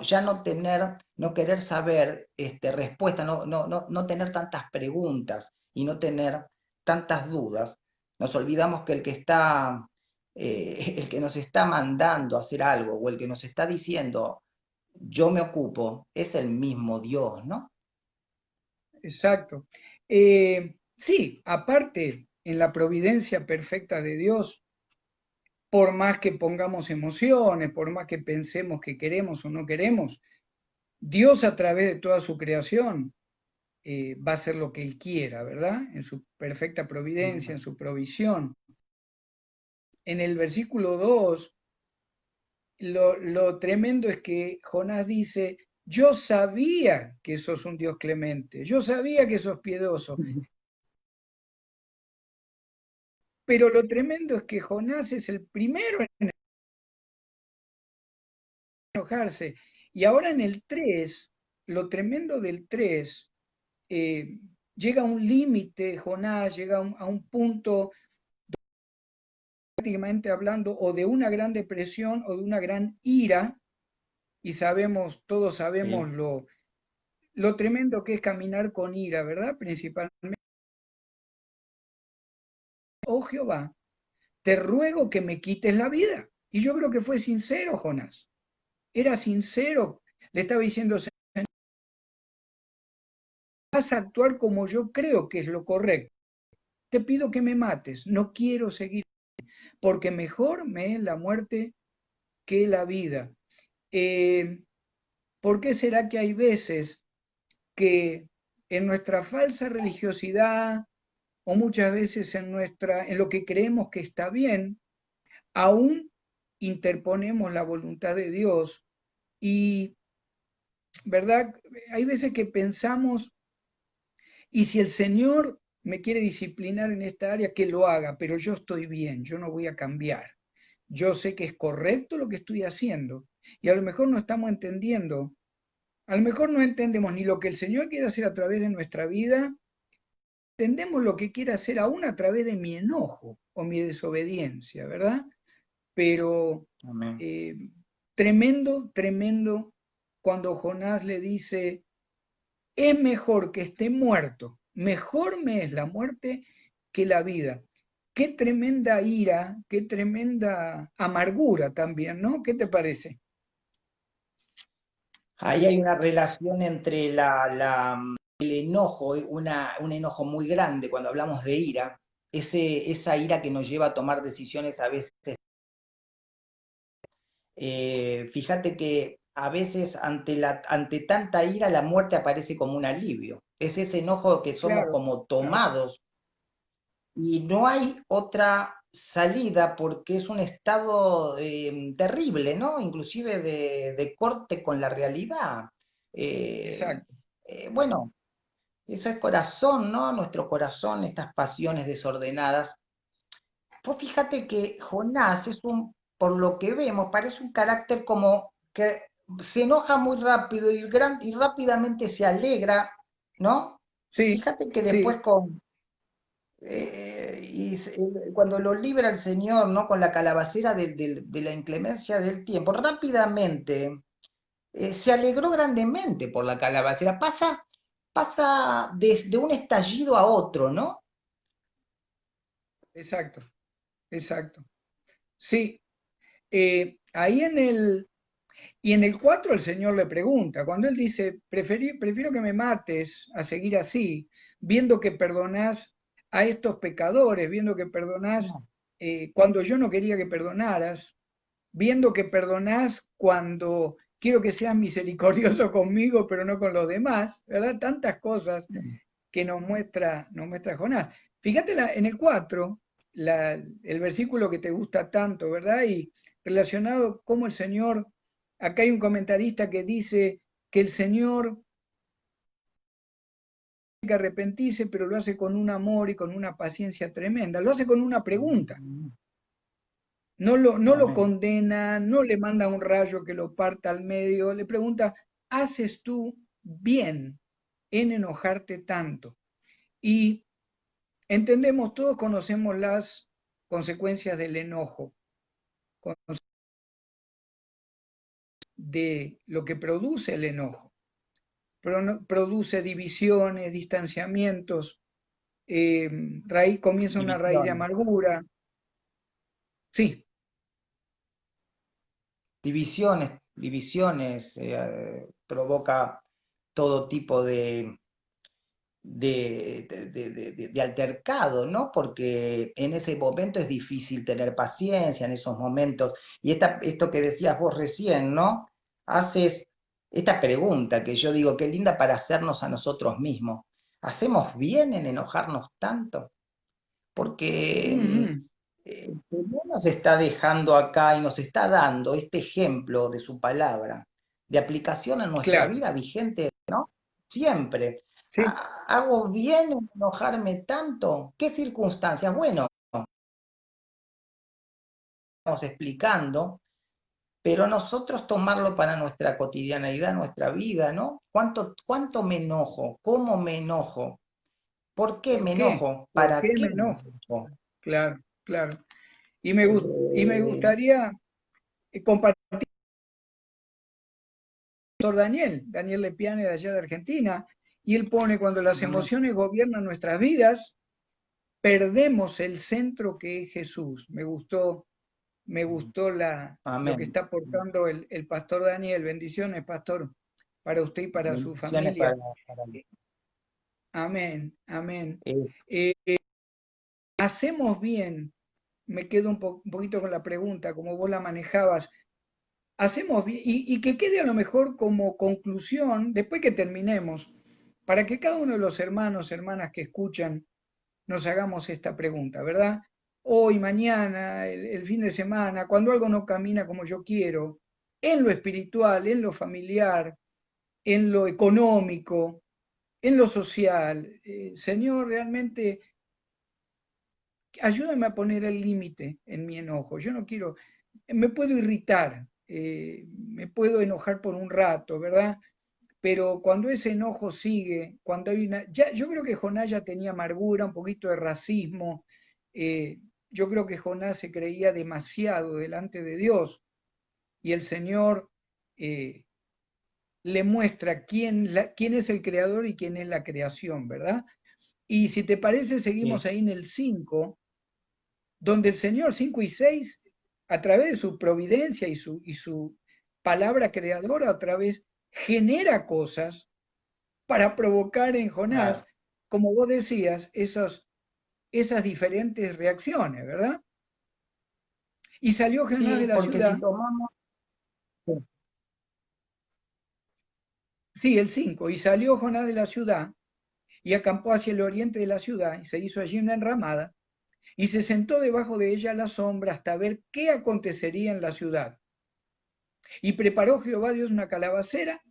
Ya no querer saber respuesta, no tener tantas preguntas y no tener tantas dudas. Nos olvidamos que el que nos está mandando a hacer algo o el que nos está diciendo yo me ocupo, es el mismo Dios, ¿no? Exacto. Sí, aparte, en la providencia perfecta de Dios, por más que pongamos emociones, por más que pensemos que queremos o no queremos, Dios a través de toda su creación va a hacer lo que Él quiera, ¿verdad? En su perfecta providencia, en su provisión. En el versículo 2, lo tremendo es que Jonás dice, yo sabía que sos un Dios clemente, yo sabía que sos piedoso, pero lo tremendo es que Jonás es el primero en enojarse. Y ahora en el 3, lo tremendo del 3, eh, llega a un límite, Jonás llega a un punto, prácticamente hablando, o de una gran depresión o de una gran ira, y sabemos, todos sabemos Sí. lo tremendo que es caminar con ira, ¿verdad? Principalmente, oh Jehová, te ruego que me quites la vida. Y yo creo que fue sincero, Jonás. Era sincero. Le estaba diciendo, vas a actuar como yo creo que es lo correcto. Te pido que me mates. No quiero seguir, porque mejor me es la muerte que la vida. Eh, ¿Por qué será que hay veces que en nuestra falsa religiosidad o muchas veces en lo que creemos que está bien, aún interponemos la voluntad de Dios y, ¿verdad? Hay veces que pensamos, y si el Señor me quiere disciplinar en esta área, que lo haga, pero yo estoy bien, yo no voy a cambiar. Yo sé que es correcto lo que estoy haciendo y a lo mejor no estamos entendiendo, a lo mejor no entendemos ni lo que el Señor quiere hacer a través de nuestra vida, entendemos lo que quiere hacer aún a través de mi enojo o mi desobediencia, ¿verdad? Pero Amén. eh, tremendo, tremendo cuando Jonás le dice, es mejor que esté muerto, mejor me es la muerte que la vida. Qué tremenda ira, qué tremenda amargura también, ¿no? ¿Qué te parece? Ahí hay una relación entre el enojo, un enojo muy grande cuando hablamos de ira, esa ira que nos lleva a tomar decisiones a veces. Fíjate que a veces ante tanta ira la muerte aparece como un alivio. Es ese enojo que somos Claro, como claro. tomados y no hay otra salida porque es un estado terrible, ¿no? Inclusive de corte con la realidad. Eh, Exacto, bueno, eso es corazón, ¿no? Nuestro corazón, estas pasiones desordenadas. Pues fíjate que Jonás por lo que vemos, parece un carácter como que se enoja muy rápido y rápidamente se alegra, ¿no? sí, Fíjate que sí, después cuando lo libra el Señor, ¿no? Con la calabacera de la inclemencia del tiempo, rápidamente se alegró grandemente por la calabacera. Pasa desde un estallido a otro, ¿no? exacto, exacto. Sí, ahí y en el 4 el Señor le pregunta, cuando él dice, prefiero que me mates a seguir así, viendo que perdonás a estos pecadores, viendo que perdonás cuando yo no quería que perdonaras, viendo que perdonás cuando quiero que seas misericordioso conmigo, pero no con los demás, ¿verdad? Tantas cosas que nos muestra Jonás. Fíjate en el 4, el versículo que te gusta tanto, ¿verdad? Y relacionado cómo el Señor, acá hay un comentarista que dice que el Señor tiene que arrepentirse, pero lo hace con un amor y con una paciencia tremenda, lo hace con una pregunta. No lo Amén. condena, no le manda un rayo que lo parta al medio, le pregunta, ¿haces tú bien en enojarte tanto? Y entendemos, todos conocemos las consecuencias del enojo, de lo que produce el enojo. Produce divisiones, distanciamientos, comienza una raíz de Divisiones. amargura. Sí, Divisiones, provoca todo tipo de altercado, ¿no? Porque en ese momento es difícil tener paciencia, en esos momentos. Y esto que decías vos recién, ¿no? Haces esta pregunta que yo digo, qué linda para hacernos a nosotros mismos. ¿Hacemos bien en enojarnos tanto? Porque mm, el Señor nos está dejando acá y nos está dando este ejemplo de su palabra, de aplicación en nuestra claro, vida vigente, ¿no? Siempre. sí, ¿Hago bien en enojarme tanto? ¿Qué circunstancias? Bueno, estamos explicando, pero nosotros tomarlo para nuestra cotidianeidad, nuestra vida, ¿no? ¿Cuánto me enojo? ¿Cómo me enojo? ¿Por qué ¿por me qué? enojo? ¿Por ¿Para qué qué me me enojo? enojo? Claro, claro. Y me Eh, gustaría compartir pastor Daniel Lepiane de allá de Argentina, y él pone, cuando las Amén. emociones gobiernan nuestras vidas, perdemos el centro que es Jesús. Me gustó lo que Amén. está aportando el pastor Daniel. Bendiciones, pastor, para usted y para su Bendiciones familia. para Amén, amén. eh, Eh, hacemos bien, me quedo un poquito con la pregunta, como vos la manejabas. Hacemos bien, y que quede a lo mejor como conclusión, después que terminemos, para que cada uno de los hermanos, hermanas que escuchan, nos hagamos esta pregunta, ¿verdad? Hoy, mañana, el fin de semana, cuando algo no camina como yo quiero, en lo espiritual, en lo familiar, en lo económico, en lo social, Señor, realmente ayúdame a poner el límite en mi enojo. Yo no quiero, me puedo irritar, me puedo enojar por un rato, ¿verdad? Pero cuando ese enojo sigue, cuando hay una... Ya, yo creo que Jonás ya tenía amargura, un poquito de racismo. eh, yo creo que Jonás se creía demasiado delante de Dios y el Señor eh, le muestra quién es el creador y quién es la creación, ¿verdad? Y si te parece, seguimos sí, ahí en el 5 donde el Señor 5 y 6 a través de su providencia y su palabra creadora, otra vez genera cosas para provocar en Jonás, claro. como vos decías, esas diferentes reacciones, ¿verdad? Y salió Jonás de Sí, la porque si ciudad, tomamos, sí, sí, el 5 y salió Jonás de la ciudad y acampó hacia el oriente de la ciudad y se hizo allí una enramada y se sentó debajo de ella a la sombra hasta ver qué acontecería en la ciudad. Y preparó Jehová Dios una calabacera,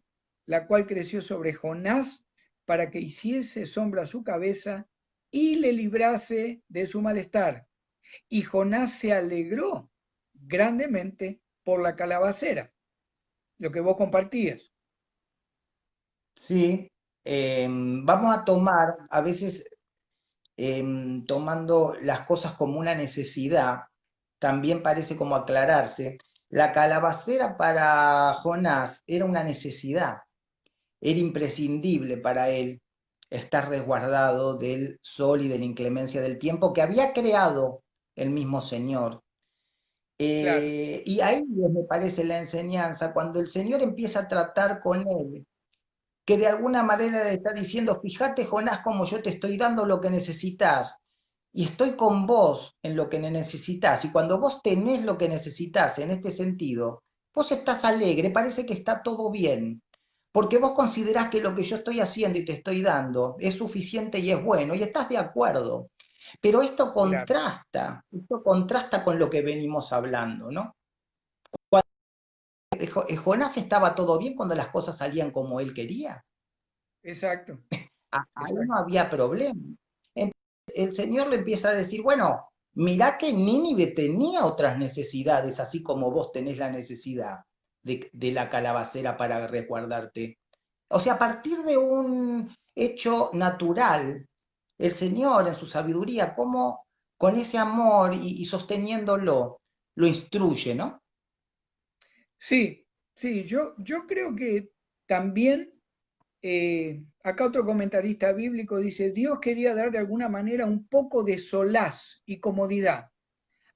la cual creció sobre Jonás para que hiciese sombra a su cabeza y le librase de su malestar. Y Jonás se alegró grandemente por la calabacera, lo que vos compartías. sí, vamos a tomar, a veces tomando las cosas como una necesidad, también parece como aclararse. La calabacera para Jonás era una necesidad, era imprescindible para él estar resguardado del sol y de la inclemencia del tiempo que había creado el mismo Señor. Claro, Y ahí me parece la enseñanza, cuando el Señor empieza a tratar con él, que de alguna manera le está diciendo, fíjate Jonás, como yo te estoy dando lo que necesitas y estoy con vos en lo que necesitas. Y cuando vos tenés lo que necesitas en este sentido, vos estás alegre, parece que está todo bien, porque vos considerás que lo que yo estoy haciendo y te estoy dando es suficiente y es bueno, y estás de acuerdo. Pero claro, esto contrasta con lo que venimos hablando, ¿no? Jonás estaba todo bien cuando las cosas salían como él quería. exacto, Ahí no exacto, había problema. Entonces, el Señor le empieza a decir, bueno, mirá que Nínive tenía otras necesidades, así como vos tenés la necesidad de la calabacera para resguardarte. O sea, a partir de un hecho natural, el Señor en su sabiduría, como con ese amor y sosteniéndolo, lo instruye, ¿no? sí, sí, yo creo que también, acá otro comentarista bíblico dice, Dios quería dar de alguna manera un poco de solaz y comodidad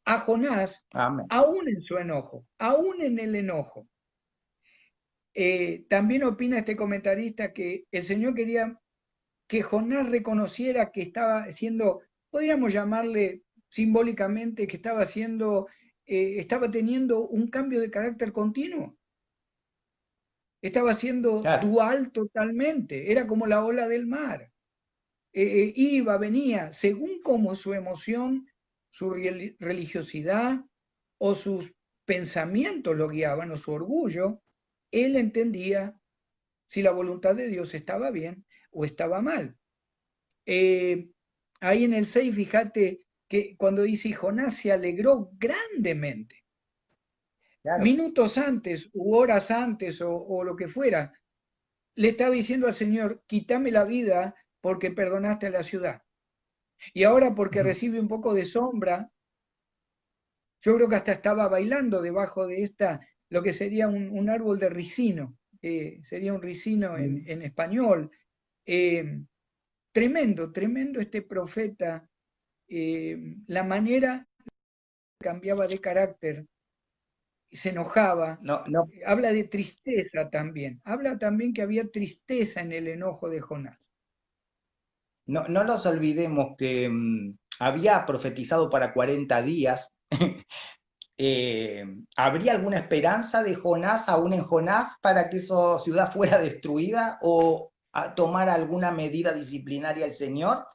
a Jonás, Amén. aún en su enojo, aún en el enojo. También opina este comentarista que el Señor quería que Jonás reconociera que estaba siendo, podríamos llamarle simbólicamente, que estaba haciendo, estaba teniendo un cambio de carácter continuo, estaba siendo Claro, dual totalmente, era como la ola del mar. Iba, venía, según como su emoción, su religiosidad o sus pensamientos lo guiaban, o su orgullo, él entendía si la voluntad de Dios estaba bien o estaba mal. Eh, ahí en el 6 fíjate que cuando dice, Jonás se alegró grandemente, claro. minutos antes u horas antes o lo que fuera, le estaba diciendo al Señor, quítame la vida porque perdonaste a la ciudad. Y ahora porque recibe un poco de sombra, yo creo que hasta estaba bailando debajo de esta, lo que sería un árbol de ricino. sería un ricino en español. Eh, Tremendo, tremendo este profeta, la manera que cambiaba de carácter, se enojaba, No, no, habla de tristeza también, habla también que había tristeza en el enojo de Jonás. no nos olvidemos que había profetizado para 40 días. ¿Habría alguna esperanza de Jonás, aún en Jonás, para que esa ciudad fuera destruida o a tomar alguna medida disciplinaria el Señor?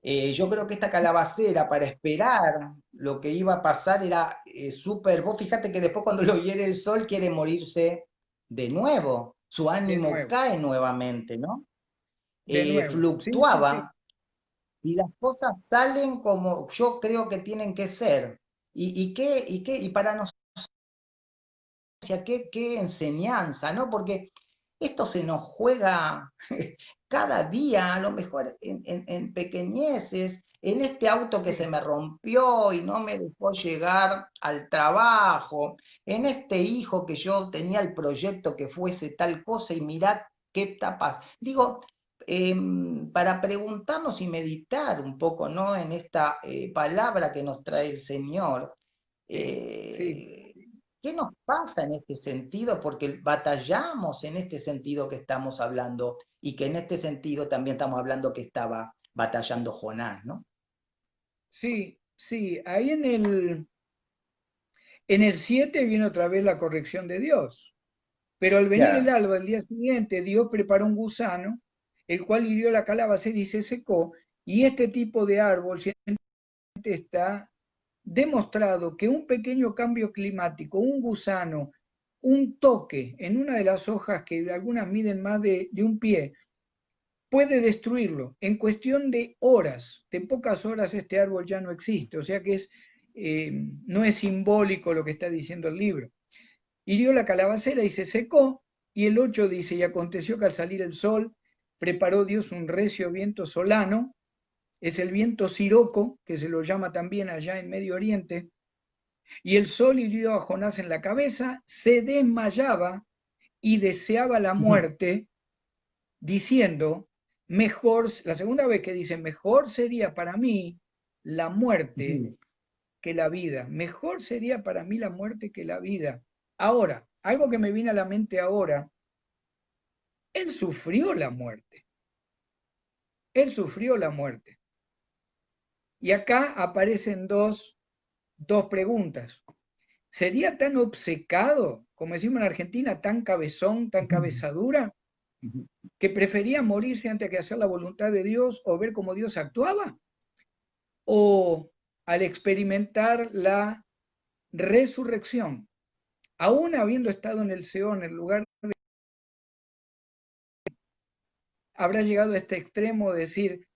Yo creo que esta calabacera para esperar lo que iba a pasar era súper. Vos fíjate que después cuando lo hiere el sol quiere morirse de nuevo, su De ánimo nuevo, cae nuevamente, ¿no? de nuevo. Sí, sí, sí. Fluctuaba y las cosas salen como yo creo que tienen que ser. Y para nosotros, qué enseñanza, ¿no? Porque esto se nos juega cada día, a lo mejor en pequeñeces, en este auto que se Sí, me rompió y no me dejó llegar al trabajo, en este hijo que yo tenía el proyecto que fuese tal cosa y mirá qué tapas. Digo, para preguntarnos y meditar un poco, ¿no? En esta palabra que nos trae el Señor. sí, sí. Eh, ¿Qué nos pasa en este sentido? Porque batallamos en este sentido que estamos hablando y que en este sentido también estamos hablando que estaba batallando Jonás, ¿no? Sí, sí. Ahí en el 7 viene otra vez la corrección de Dios. Pero al venir el Claro. alba el día siguiente, Dios preparó un gusano, el cual hirió la calabacera y se secó. Y este tipo de árbol está demostrado que un pequeño cambio climático, un gusano, un toque en una de las hojas que algunas miden más de un pie, puede destruirlo. En cuestión de horas, de pocas horas, este árbol ya no existe. O sea que no es simbólico lo que está diciendo el libro. Hirió la calabacera y se secó. Y el 8 dice, y aconteció que al salir el sol, preparó Dios un recio viento solano, es el viento siroco, que se lo llama también allá en Medio Oriente, y el sol hirió a Jonás en la cabeza, se desmayaba y deseaba la muerte, diciendo, mejor, la segunda vez que dice, mejor sería para mí la muerte Sí. que la vida, mejor sería para mí la muerte que la vida. Ahora, algo que me viene a la mente ahora, él sufrió la muerte, él sufrió la muerte. Y acá aparecen dos preguntas. ¿Sería tan obcecado, como decimos en Argentina, tan cabezón, tan cabezadura, que prefería morirse antes que hacer la voluntad de Dios o ver cómo Dios actuaba? ¿O al experimentar la resurrección, aún habiendo estado en el Seol, en el lugar, habrá llegado a este extremo de decir,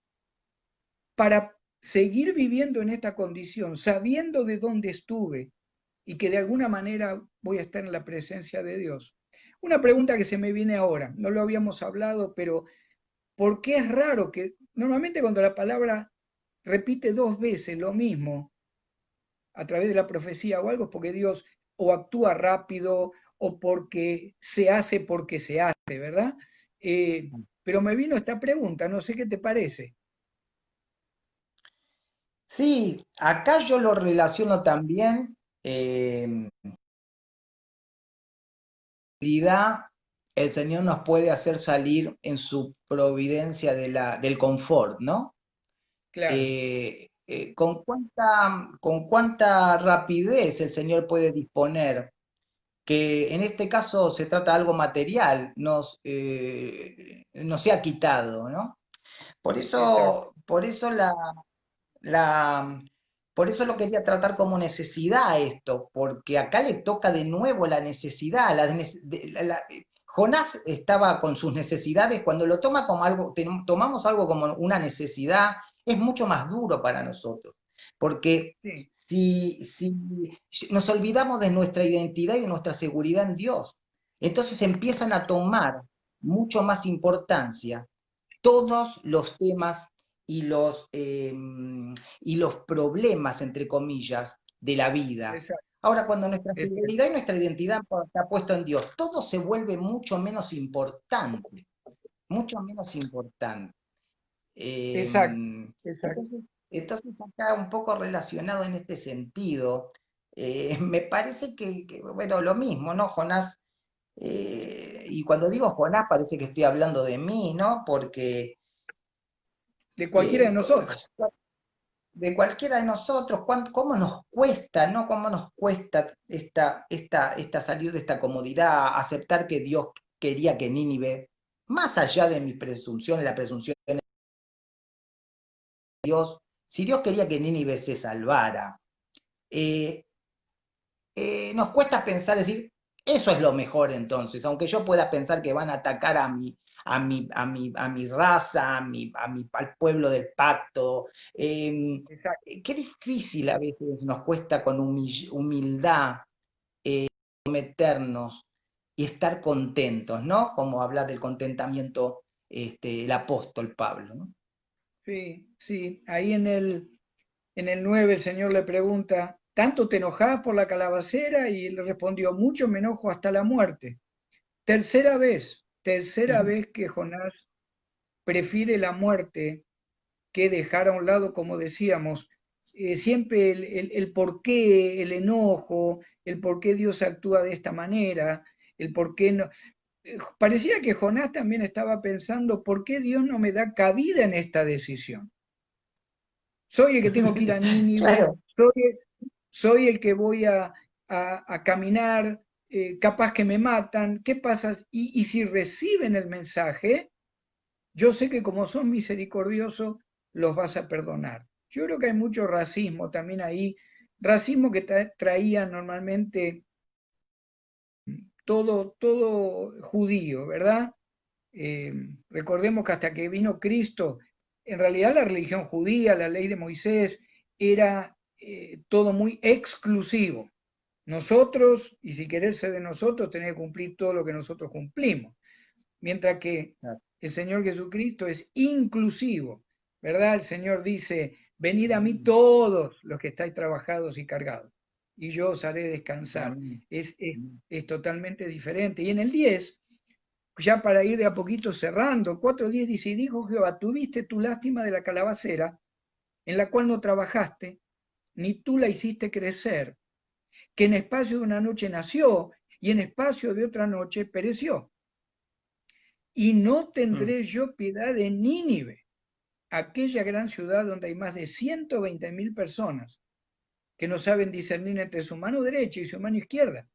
para seguir viviendo en esta condición, sabiendo de dónde estuve y que de alguna manera voy a estar en la presencia de Dios? Una pregunta que se me viene ahora, no lo habíamos hablado, pero ¿por qué es raro que normalmente cuando la palabra repite dos veces lo mismo a través de la profecía o algo es porque Dios o actúa rápido o porque se hace, ¿verdad? Pero me vino esta pregunta, no sé qué te parece. Sí, acá yo lo relaciono también. En realidad, el Señor nos puede hacer salir en su providencia del confort, ¿no? Claro, ¿Con cuánta rapidez el Señor puede disponer? Que en este caso se trata de algo material, nos se ha quitado, ¿no? Por exacto, eso, por eso la, por eso lo quería tratar como necesidad esto, porque acá le toca de nuevo la necesidad. Jonás estaba con sus necesidades, cuando lo toma como algo, tomamos algo como una necesidad, es mucho más duro para nosotros, porque sí, si nos olvidamos de nuestra identidad y de nuestra seguridad en Dios, entonces empiezan a tomar mucho más importancia todos los temas y y los problemas, entre comillas, de la vida. exacto, Ahora, cuando nuestra es cierto. fidelidad y nuestra identidad está puesto en Dios, todo se vuelve mucho menos importante, mucho menos importante. Exacto, exacto. Entonces, entonces, acá un poco relacionado en este sentido, me parece bueno, lo mismo, ¿no? Jonás, y cuando digo Jonás parece que estoy hablando de mí, ¿no? Porque De cualquiera de eh, nosotros. de cualquiera de nosotros, cómo nos cuesta, ¿no? Cómo nos cuesta esta salir de esta comodidad, aceptar que Dios quería que Nínive, más allá de mi presunción, la presunción de Dios, si Dios quería que Nínive se salvara, eh, nos cuesta pensar, decir, eso es lo mejor entonces, aunque yo pueda pensar que van a atacar a mi raza, al pueblo del pacto. Exacto. Qué difícil a veces nos cuesta con humildad meternos y estar contentos, ¿no? Como habla del contentamiento el apóstol Pablo, ¿no? Sí, sí. Ahí en el 9 el Señor le pregunta, ¿tanto te enojás por la calabacera? Y él le respondió, mucho me enojo hasta la muerte. Tercera vez que Jonás prefiere la muerte que dejar a un lado, como decíamos, siempre el por qué, el enojo, el por qué Dios actúa de esta manera, el por qué no. Parecía que Jonás también estaba pensando, ¿por qué Dios no me da cabida en esta decisión? Soy el que tengo que ir a Nínive, Claro, soy el que voy a caminar, capaz que me matan, ¿qué pasa? Y si reciben el mensaje, yo sé que como son misericordiosos, los vas a perdonar. Yo creo que hay mucho racismo también ahí, racismo que traía normalmente todo judío, ¿verdad? Eh, Recordemos que hasta que vino Cristo, en realidad la religión judía, la ley de Moisés, era todo muy exclusivo. Nosotros, y si querer ser de nosotros, tenés que cumplir todo lo que nosotros cumplimos. Mientras que el Señor Jesucristo es inclusivo, ¿verdad? El Señor dice, venid a mí todos los que estáis trabajados y cargados, y yo os haré descansar. amén. Es totalmente diferente. Y en el 10 ya para ir de a poquito cerrando, 4:10 dice, y dijo Jehová, tuviste tu lástima de la calabacera, en la cual no trabajaste, ni tú la hiciste crecer, que en espacio de una noche nació, y en espacio de otra noche pereció. Y no Mm. tendré yo piedad de Nínive, aquella gran ciudad donde hay más de 120.000 personas que no saben discernir entre su mano derecha y su mano izquierda,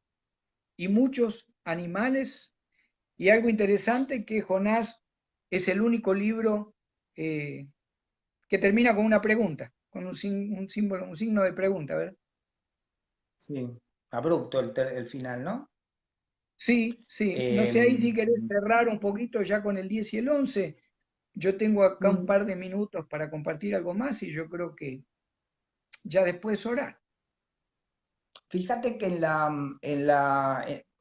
y muchos animales. Y algo interesante que Jonás es el único libro eh, que termina con una pregunta, con un símbolo, un signo de pregunta, ¿verdad? Sí, abrupto el final, ¿no? Sí, sí. No sé ahí si querés cerrar un poquito ya con el 10 y el 11. Yo tengo acá un Mm, par de minutos para compartir algo más y yo creo que ya después orar. Fíjate que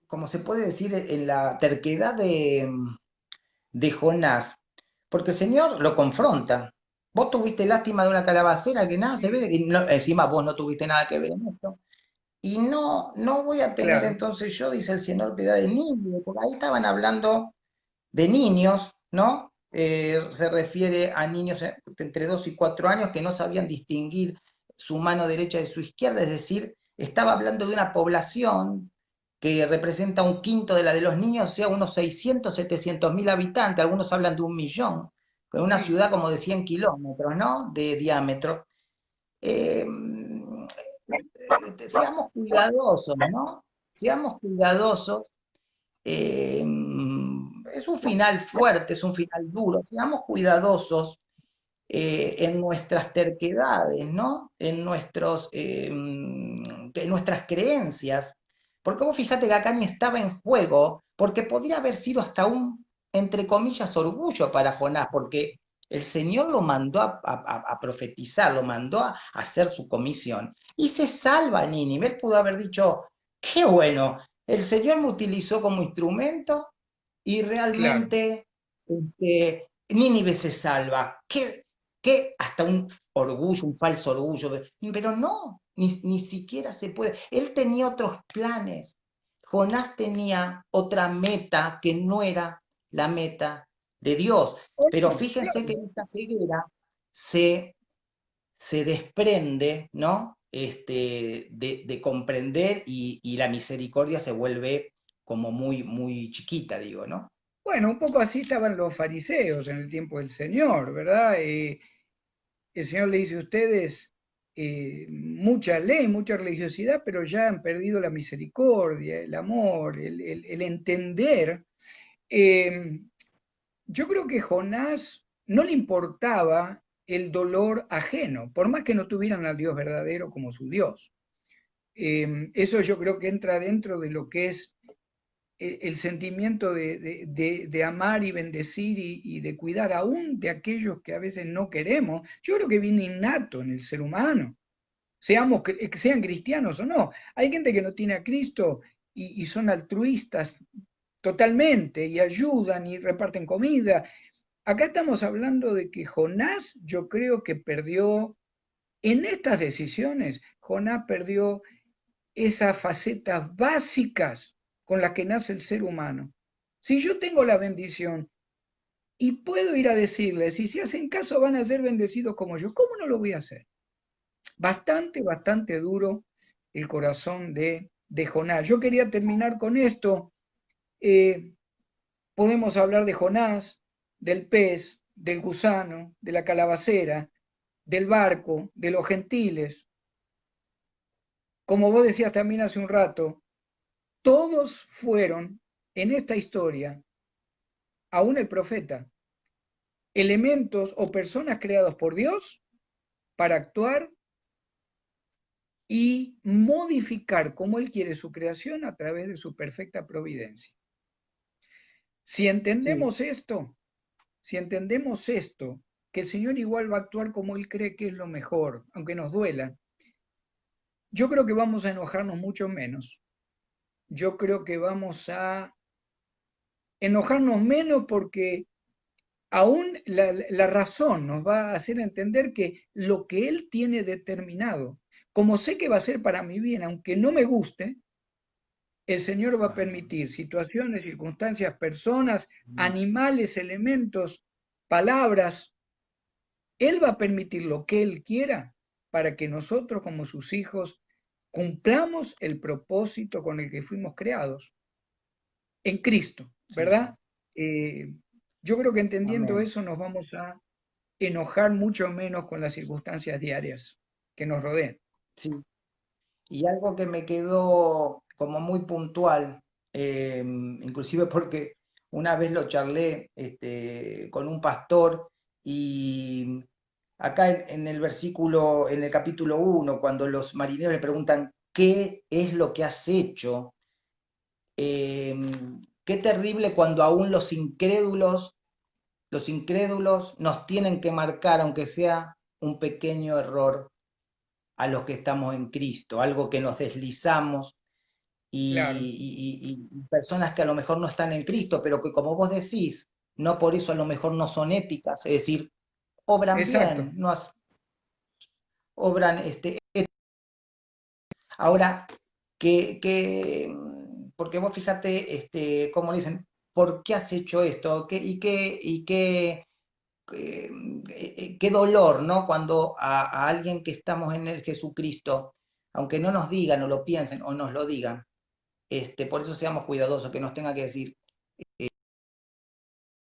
como se puede decir, en la terquedad de Jonás, porque el Señor lo confronta. Vos tuviste lástima de una calabacera que nada se Sí, ve, y encima vos no tuviste nada que ver en esto. Y no voy a tener claro, entonces yo, dice el Señor, piedad de niños, porque ahí estaban hablando de niños, ¿no? Se refiere a niños entre 2 y 4 años que no sabían distinguir su mano derecha de su izquierda, es decir, estaba hablando de una población que representa un quinto de la de los niños, o sea, unos 600, 700 mil habitantes, algunos hablan de 1 millón, con una sí, ciudad como de 100 kilómetros, ¿no? De diámetro. Eh, Seamos cuidadosos, ¿no? Seamos cuidadosos. eh, es un final fuerte, es un final duro. Seamos cuidadosos en nuestras terquedades, ¿no? En nuestras creencias. Porque vos fíjate que acá ni estaba en juego, porque podría haber sido hasta un, entre comillas, orgullo para Jonás, porque el Señor lo mandó a profetizar, lo mandó a hacer su comisión. Y se salva a Nínive. Él pudo haber dicho, qué bueno, el Señor me utilizó como instrumento y claro. realmente Nínive se salva. que hasta un orgullo, un falso orgullo, pero no, ni siquiera se puede. Él tenía otros planes. Jonás tenía otra meta que no era la meta de Dios. Pero Bueno, fíjense que claro. en esta ceguera se, se desprende, ¿no? De comprender y la misericordia se vuelve como muy, muy chiquita, digo, ¿no? Bueno, un poco así estaban los fariseos en el tiempo del Señor, ¿verdad? El Señor le dice a ustedes mucha ley, mucha religiosidad, pero ya han perdido la misericordia, el amor, el entender. Eh, yo creo que Jonás no le importaba el dolor ajeno, por más que no tuvieran al Dios verdadero como su Dios. Eso yo creo que entra dentro de lo que es el sentimiento de amar y bendecir y de cuidar aún de aquellos que a veces no queremos. Yo creo que viene innato en el ser humano, sean cristianos o no. Hay gente que no tiene a Cristo y son altruistas totalmente y ayudan y reparten comida. Acá estamos hablando de que Jonás, yo creo que perdió, en estas decisiones, Jonás perdió esas facetas básicas con las que nace el ser humano. Si yo tengo la bendición y puedo ir a decirles, y si hacen caso van a ser bendecidos como yo, ¿cómo no lo voy a hacer? Bastante, bastante duro el corazón de Jonás. Yo quería terminar con esto. Eh, Podemos hablar de Jonás, del pez, del gusano, de la calabacera, del barco, de los gentiles. Como vos decías también hace un rato, todos fueron en esta historia, aún el profeta, elementos o personas creados por Dios para actuar y modificar como Él quiere su creación a través de su perfecta providencia. Si Sí, entendemos esto, si entendemos esto, que el Señor igual va a actuar como Él cree que es lo mejor, aunque nos duela, yo creo que vamos a enojarnos mucho menos. Yo creo que vamos a enojarnos menos porque aún la razón nos va a hacer entender que lo que Él tiene determinado, como sé que va a ser para mi bien, aunque no me guste, el Señor va a permitir situaciones, circunstancias, personas, animales, elementos, palabras. Él va a permitir lo que Él quiera para que nosotros como sus hijos cumplamos el propósito con el que fuimos creados en Cristo, sí, ¿verdad? Eh, yo creo que entendiendo amén. eso nos vamos a enojar mucho menos con las circunstancias diarias que nos rodean. Sí. Y algo que me quedó como muy puntual, inclusive porque una vez lo charlé con un pastor y acá en el versículo, en el capítulo 1, cuando los marineros le preguntan, ¿qué es lo que has hecho? Qué terrible cuando aún los incrédulos nos tienen que marcar, aunque sea un pequeño error, a los que estamos en Cristo, algo que nos deslizamos Claro, y personas que a lo mejor no están en Cristo, pero que como vos decís, no por eso a lo mejor no son éticas, es decir, obran exacto. bien, obran ahora porque vos fíjate, cómo dicen, ¿por qué has hecho esto? Eh, qué dolor, ¿no? Cuando a alguien que estamos en el Jesucristo, aunque no nos digan o lo piensen o nos lo digan, por eso seamos cuidadosos, que nos tenga que decir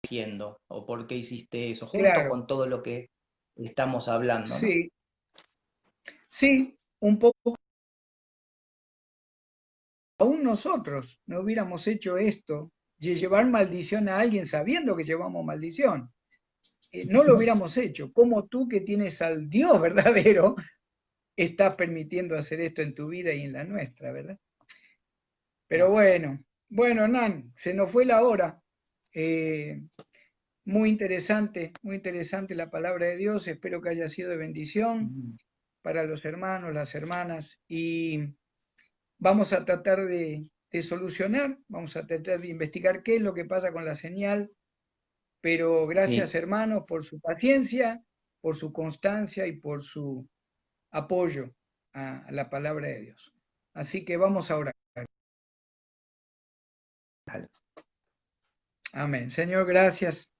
haciendo o por qué hiciste eso, junto Claro, con todo lo que estamos hablando, ¿no? sí, sí, un poco. Aún nosotros no hubiéramos hecho esto, de llevar maldición a alguien sabiendo que llevamos maldición. No lo hubiéramos hecho. Como tú que tienes al Dios verdadero, estás permitiendo hacer esto en tu vida y en la nuestra, ¿verdad? Pero bueno, bueno, Nan, se nos fue la hora. Eh, muy interesante la palabra de Dios. Espero que haya sido de bendición para los hermanos, las hermanas. Y vamos a tratar de solucionar, vamos a tratar de investigar qué es lo que pasa con la señal. Pero gracias, Sí, hermanos, por su paciencia por su constancia y por su apoyo a la palabra de Dios. Así que vamos a orar. Amén. Señor, gracias.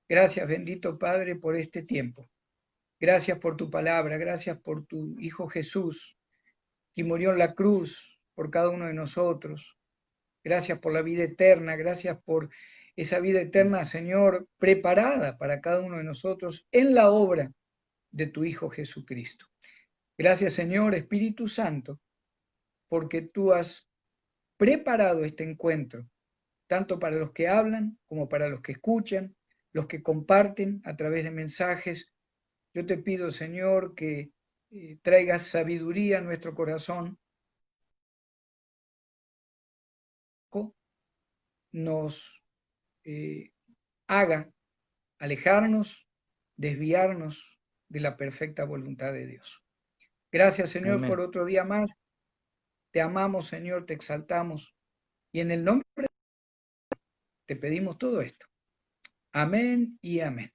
Gracias, bendito Padre, por este tiempo. Gracias por tu palabra, gracias por tu Hijo Jesús, que murió en la cruz por cada uno de nosotros. Gracias por la vida eterna, gracias por esa vida eterna, Señor, preparada para cada uno de nosotros en la obra de tu Hijo Jesucristo. Gracias, Señor Espíritu Santo, porque tú has preparado este encuentro, tanto para los que hablan como para los que escuchan, los que comparten a través de mensajes. Yo te pido, Señor, que traigas sabiduría a nuestro corazón, nos haga alejarnos, desviarnos de la perfecta voluntad de Dios. Gracias, Señor, Amén. por otro día más. Te amamos, Señor, te exaltamos. Y en el nombre de Dios te pedimos todo esto. Amén y amén.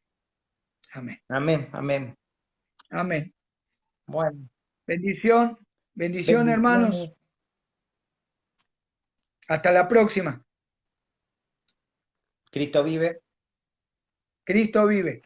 Amén. Amén, amén. Amén. Bueno, Bendición, bendición, hermanos. bendiciones. Hasta la próxima. Cristo vive. Cristo vive.